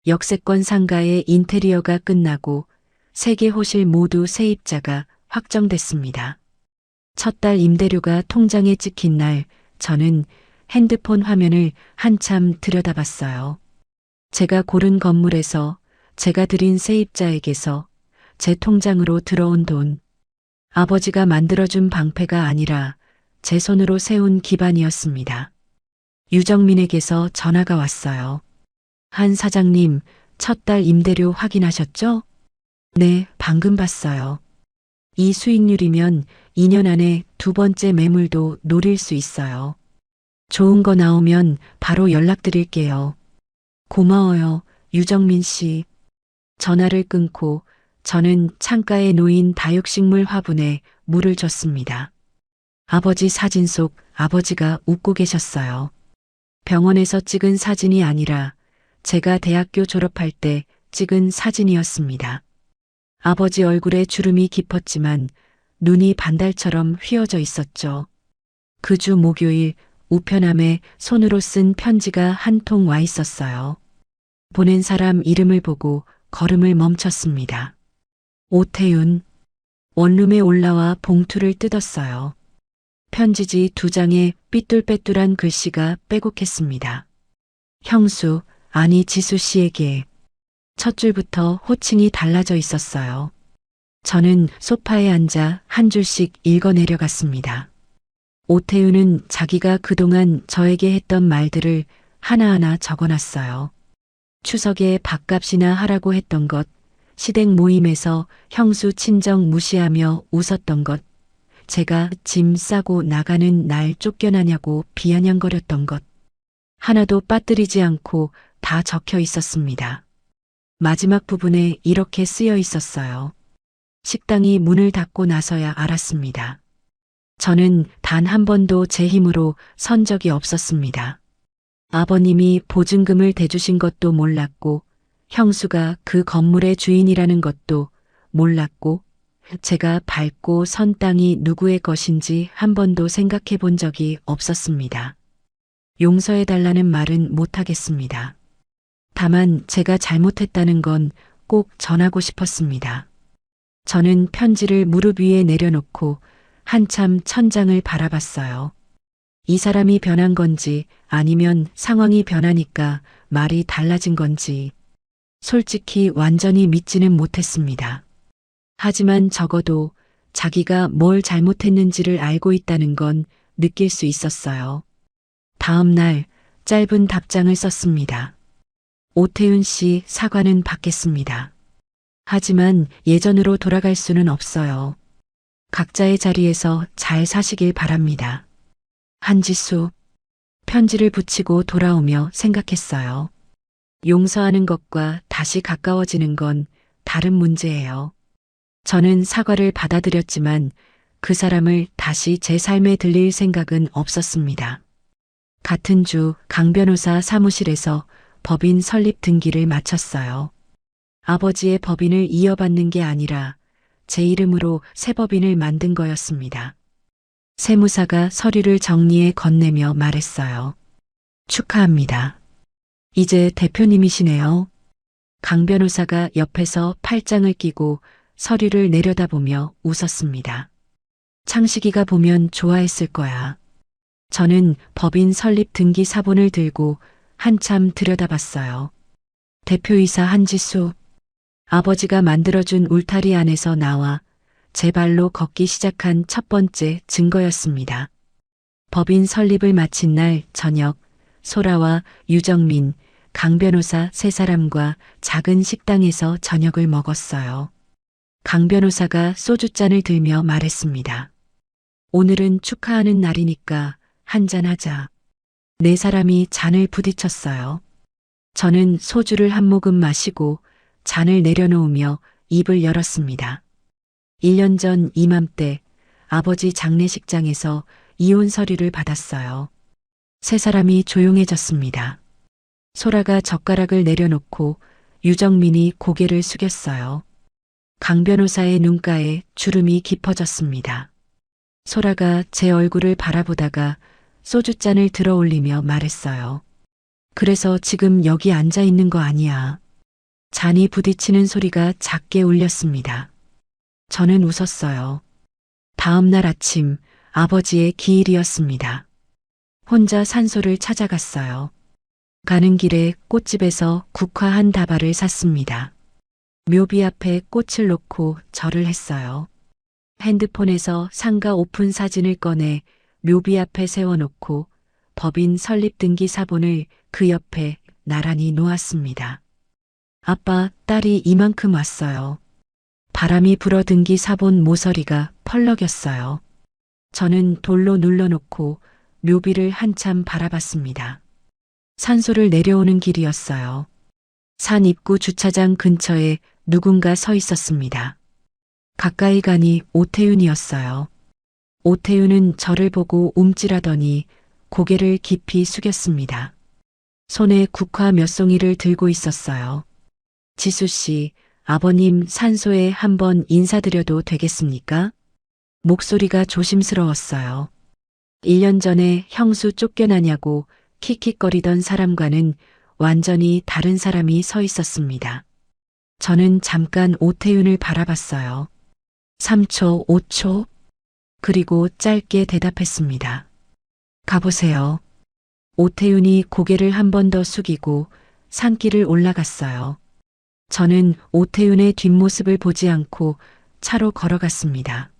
역세권 상가의 인테리어가 끝나고 3개 호실 모두 세입자가 확정됐습니다. 첫 달 임대료가 통장에 찍힌 날 저는 핸드폰 화면을 한참 들여다봤어요. 제가 고른 건물에서 제가 들인 세입자에게서 제 통장으로 들어온 돈. 아버지가 만들어준 방패가 아니라 제 손으로 세운 기반이었습니다. 유정민에게서 전화가 왔어요. 한 사장님, 첫 달 임대료 확인하셨죠? 네, 방금 봤어요. 이 수익률이면 2년 안에 두 번째 매물도 노릴 수 있어요. 좋은 거 나오면 바로 연락드릴게요. 고마워요, 유정민 씨. 전화를 끊고 저는 창가에 놓인 다육식물 화분에 물을 줬습니다. 아버지 사진 속 아버지가 웃고 계셨어요. 병원에서 찍은 사진이 아니라 제가 대학교 졸업할 때 찍은 사진이었습니다. 아버지 얼굴에 주름이 깊었지만 눈이 반달처럼 휘어져 있었죠. 그 주 목요일 우편함에 손으로 쓴 편지가 한 통 와 있었어요. 보낸 사람 이름을 보고 걸음을 멈췄습니다. 오태윤. 원룸에 올라와 봉투를 뜯었어요. 편지지 2장에 삐뚤빼뚤한 글씨가 빼곡했습니다. 형수, 아니 지수 씨에게. 첫 줄부터 호칭이 달라져 있었어요. 저는 소파에 앉아 한 줄씩 읽어 내려갔습니다. 오태윤은 자기가 그동안 저에게 했던 말들을 하나하나 적어놨어요. 추석에 밥값이나 하라고 했던 것, 시댁 모임에서 형수 친정 무시하며 웃었던 것, 제가 짐 싸고 나가는 날 쫓겨나냐고 비아냥거렸던 것, 하나도 빠뜨리지 않고 다 적혀 있었습니다. 마지막 부분에 이렇게 쓰여 있었어요. 식당이 문을 닫고 나서야 알았습니다. 저는 단 한 번도 제 힘으로 선 적이 없었습니다. 아버님이 보증금을 대주신 것도 몰랐고, 형수가 그 건물의 주인이라는 것도 몰랐고, 제가 밟고 선 땅이 누구의 것인지 한 번도 생각해 본 적이 없었습니다. 용서해 달라는 말은 못하겠습니다. 다만 제가 잘못했다는 건 꼭 전하고 싶었습니다. 저는 편지를 무릎 위에 내려놓고 한참 천장을 바라봤어요. 이 사람이 변한 건지 아니면 상황이 변하니까 말이 달라진 건지 솔직히 완전히 믿지는 못했습니다. 하지만 적어도 자기가 뭘 잘못했는지를 알고 있다는 건 느낄 수 있었어요. 다음 날 짧은 답장을 썼습니다. 오태윤 씨 사과는 받겠습니다. 하지만 예전으로 돌아갈 수는 없어요. 각자의 자리에서 잘 사시길 바랍니다. 한지수. 편지를 붙이고 돌아오며 생각했어요. 용서하는 것과 다시 가까워지는 건 다른 문제예요. 저는 사과를 받아들였지만 그 사람을 다시 제 삶에 들릴 생각은 없었습니다. 같은 주 강 변호사 사무실에서 법인 설립 등기를 마쳤어요. 아버지의 법인을 이어받는 게 아니라 제 이름으로 새 법인을 만든 거였습니다. 세무사가 서류를 정리해 건네며 말했어요. 축하합니다. 이제 대표님이시네요. 강 변호사가 옆에서 팔짱을 끼고 서류를 내려다보며 웃었습니다. 창식이가 보면 좋아했을 거야. 저는 법인 설립 등기 사본을 들고 한참 들여다봤어요. 대표이사 한지수. 아버지가 만들어준 울타리 안에서 나와 제 발로 걷기 시작한 첫 번째 증거였습니다. 법인 설립을 마친 날 저녁, 소라와 유정민, 강 변호사 세 사람과 작은 식당에서 저녁을 먹었어요. 강 변호사가 소주잔을 들며 말했습니다. 오늘은 축하하는 날이니까 한잔하자. 네 사람이 잔을 부딪혔어요. 저는 소주를 한 모금 마시고 잔을 내려놓으며 입을 열었습니다. 1년 전 이맘때 아버지 장례식장에서 이혼 서류를 받았어요. 세 사람이 조용해졌습니다. 소라가 젓가락을 내려놓고 유정민이 고개를 숙였어요. 강 변호사의 눈가에 주름이 깊어졌습니다. 소라가 제 얼굴을 바라보다가 소주잔을 들어 올리며 말했어요. 그래서 지금 여기 앉아 있는 거 아니야. 잔이 부딪히는 소리가 작게 울렸습니다. 저는 웃었어요. 다음 날 아침 아버지의 기일이었습니다. 혼자 산소를 찾아갔어요. 가는 길에 꽃집에서 국화 한 다발을 샀습니다. 묘비 앞에 꽃을 놓고 절을 했어요. 핸드폰에서 상가 오픈 사진을 꺼내 묘비 앞에 세워놓고 법인 설립 등기 사본을 그 옆에 나란히 놓았습니다. 아빠, 딸이 이만큼 왔어요. 바람이 불어 등기 사본 모서리가 펄럭였어요. 저는 돌로 눌러놓고 묘비를 한참 바라봤습니다. 산소를 내려오는 길이었어요. 산 입구 주차장 근처에 누군가 서 있었습니다. 가까이 가니 오태윤이었어요. 오태윤은 저를 보고 움찔하더니 고개를 깊이 숙였습니다. 손에 국화 몇 송이를 들고 있었어요. 지수 씨, 아버님 산소에 한번 인사드려도 되겠습니까? 목소리가 조심스러웠어요. 1년 전에 형수 쫓겨나냐고 킥킥거리던 사람과는 완전히 다른 사람이 서 있었습니다. 저는 잠깐 오태윤을 바라봤어요. 3초, 5초, 그리고 짧게 대답했습니다. 가보세요. 오태윤이 고개를 한 번 더 숙이고 산길을 올라갔어요. 저는 오태윤의 뒷모습을 보지 않고 차로 걸어갔습니다.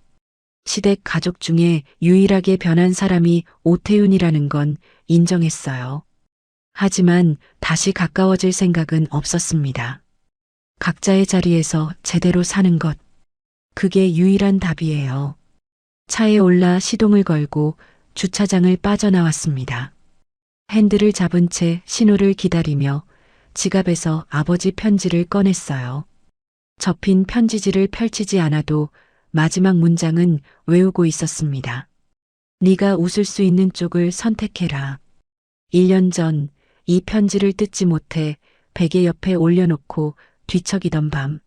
시댁 가족 중에 유일하게 변한 사람이 오태윤이라는 건 인정했어요. 하지만 다시 가까워질 생각은 없었습니다. 각자의 자리에서 제대로 사는 것, 그게 유일한 답이에요. 차에 올라 시동을 걸고 주차장을 빠져나왔습니다. 핸들을 잡은 채 신호를 기다리며 지갑에서 아버지 편지를 꺼냈어요. 접힌 편지지를 펼치지 않아도 마지막 문장은 외우고 있었습니다. 네가 웃을 수 있는 쪽을 선택해라. 1년 전 이 편지를 뜯지 못해 베개 옆에 올려놓고 뒤척이던 밤.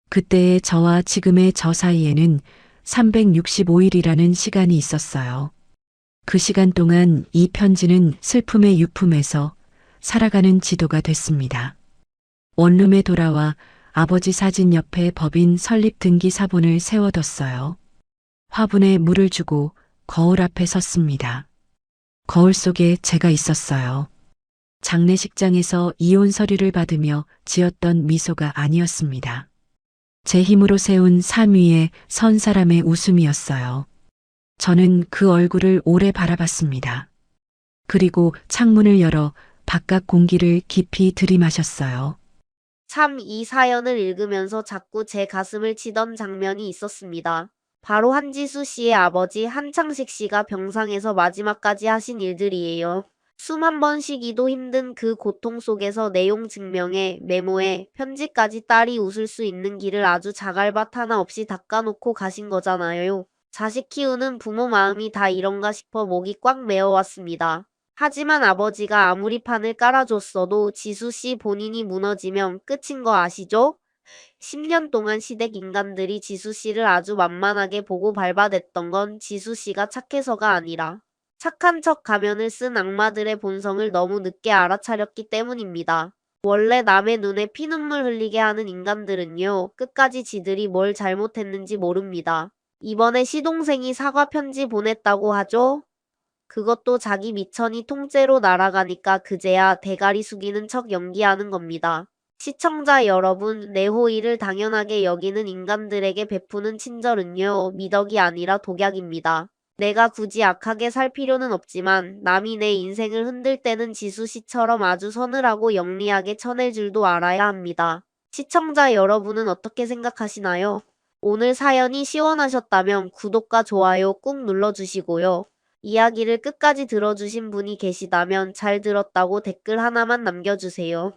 그때의 저와 지금의 저 사이에는 365일이라는 시간이 있었어요. 그 시간 동안 이 편지는 슬픔의 유품에서 살아가는 지도가 됐습니다. 원룸에 돌아와 아버지 사진 옆에 법인 설립 등기 사본을 세워뒀어요. 화분에 물을 주고 거울 앞에 섰습니다. 거울 속에 제가 있었어요. 장례식장에서 이혼 서류를 받으며 지었던 미소가 아니었습니다. 제 힘으로 세운 삶 위에 선 사람의 웃음이었어요. 저는 그 얼굴을 오래 바라봤습니다. 그리고 창문을 열어 바깥 공기를 깊이 들이마셨어요. 참 이 사연을 읽으면서 자꾸 제 가슴을 치던 장면이 있었습니다. 바로 한지수 씨의 아버지 한창식 씨가 병상에서 마지막까지 하신 일들이에요. 숨 한 번 쉬기도 힘든 그 고통 속에서 내용 증명에 메모에 편지까지 딸이 웃을 수 있는 길을 아주 자갈밭 하나 없이 닦아놓고 가신 거잖아요. 자식 키우는 부모 마음이 다 이런가 싶어 목이 꽉 메어왔습니다. 하지만 아버지가 아무리 판을 깔아줬어도 지수 씨 본인이 무너지면 끝인 거 아시죠? 10년 동안 시댁 인간들이 지수 씨를 아주 만만하게 보고 밟아댔던 건 지수 씨가 착해서가 아니라 착한 척 가면을 쓴 악마들의 본성을 너무 늦게 알아차렸기 때문입니다. 원래 남의 눈에 피눈물 흘리게 하는 인간들은요, 끝까지 지들이 뭘 잘못했는지 모릅니다. 이번에 시동생이 사과 편지 보냈다고 하죠? 그것도 자기 미천이 통째로 날아가니까 그제야 대가리 숙이는 척 연기하는 겁니다. 시청자 여러분, 내 호의를 당연하게 여기는 인간들에게 베푸는 친절은요, 미덕이 아니라 독약입니다. 내가 굳이 악하게 살 필요는 없지만 남이 내 인생을 흔들 때는 지수 씨처럼 아주 서늘하고 영리하게 쳐낼 줄도 알아야 합니다. 시청자 여러분은 어떻게 생각하시나요? 오늘 사연이 시원하셨다면 구독과 좋아요 꾹 눌러주시고요. 이야기를 끝까지 들어주신 분이 계시다면 잘 들었다고 댓글 하나만 남겨주세요.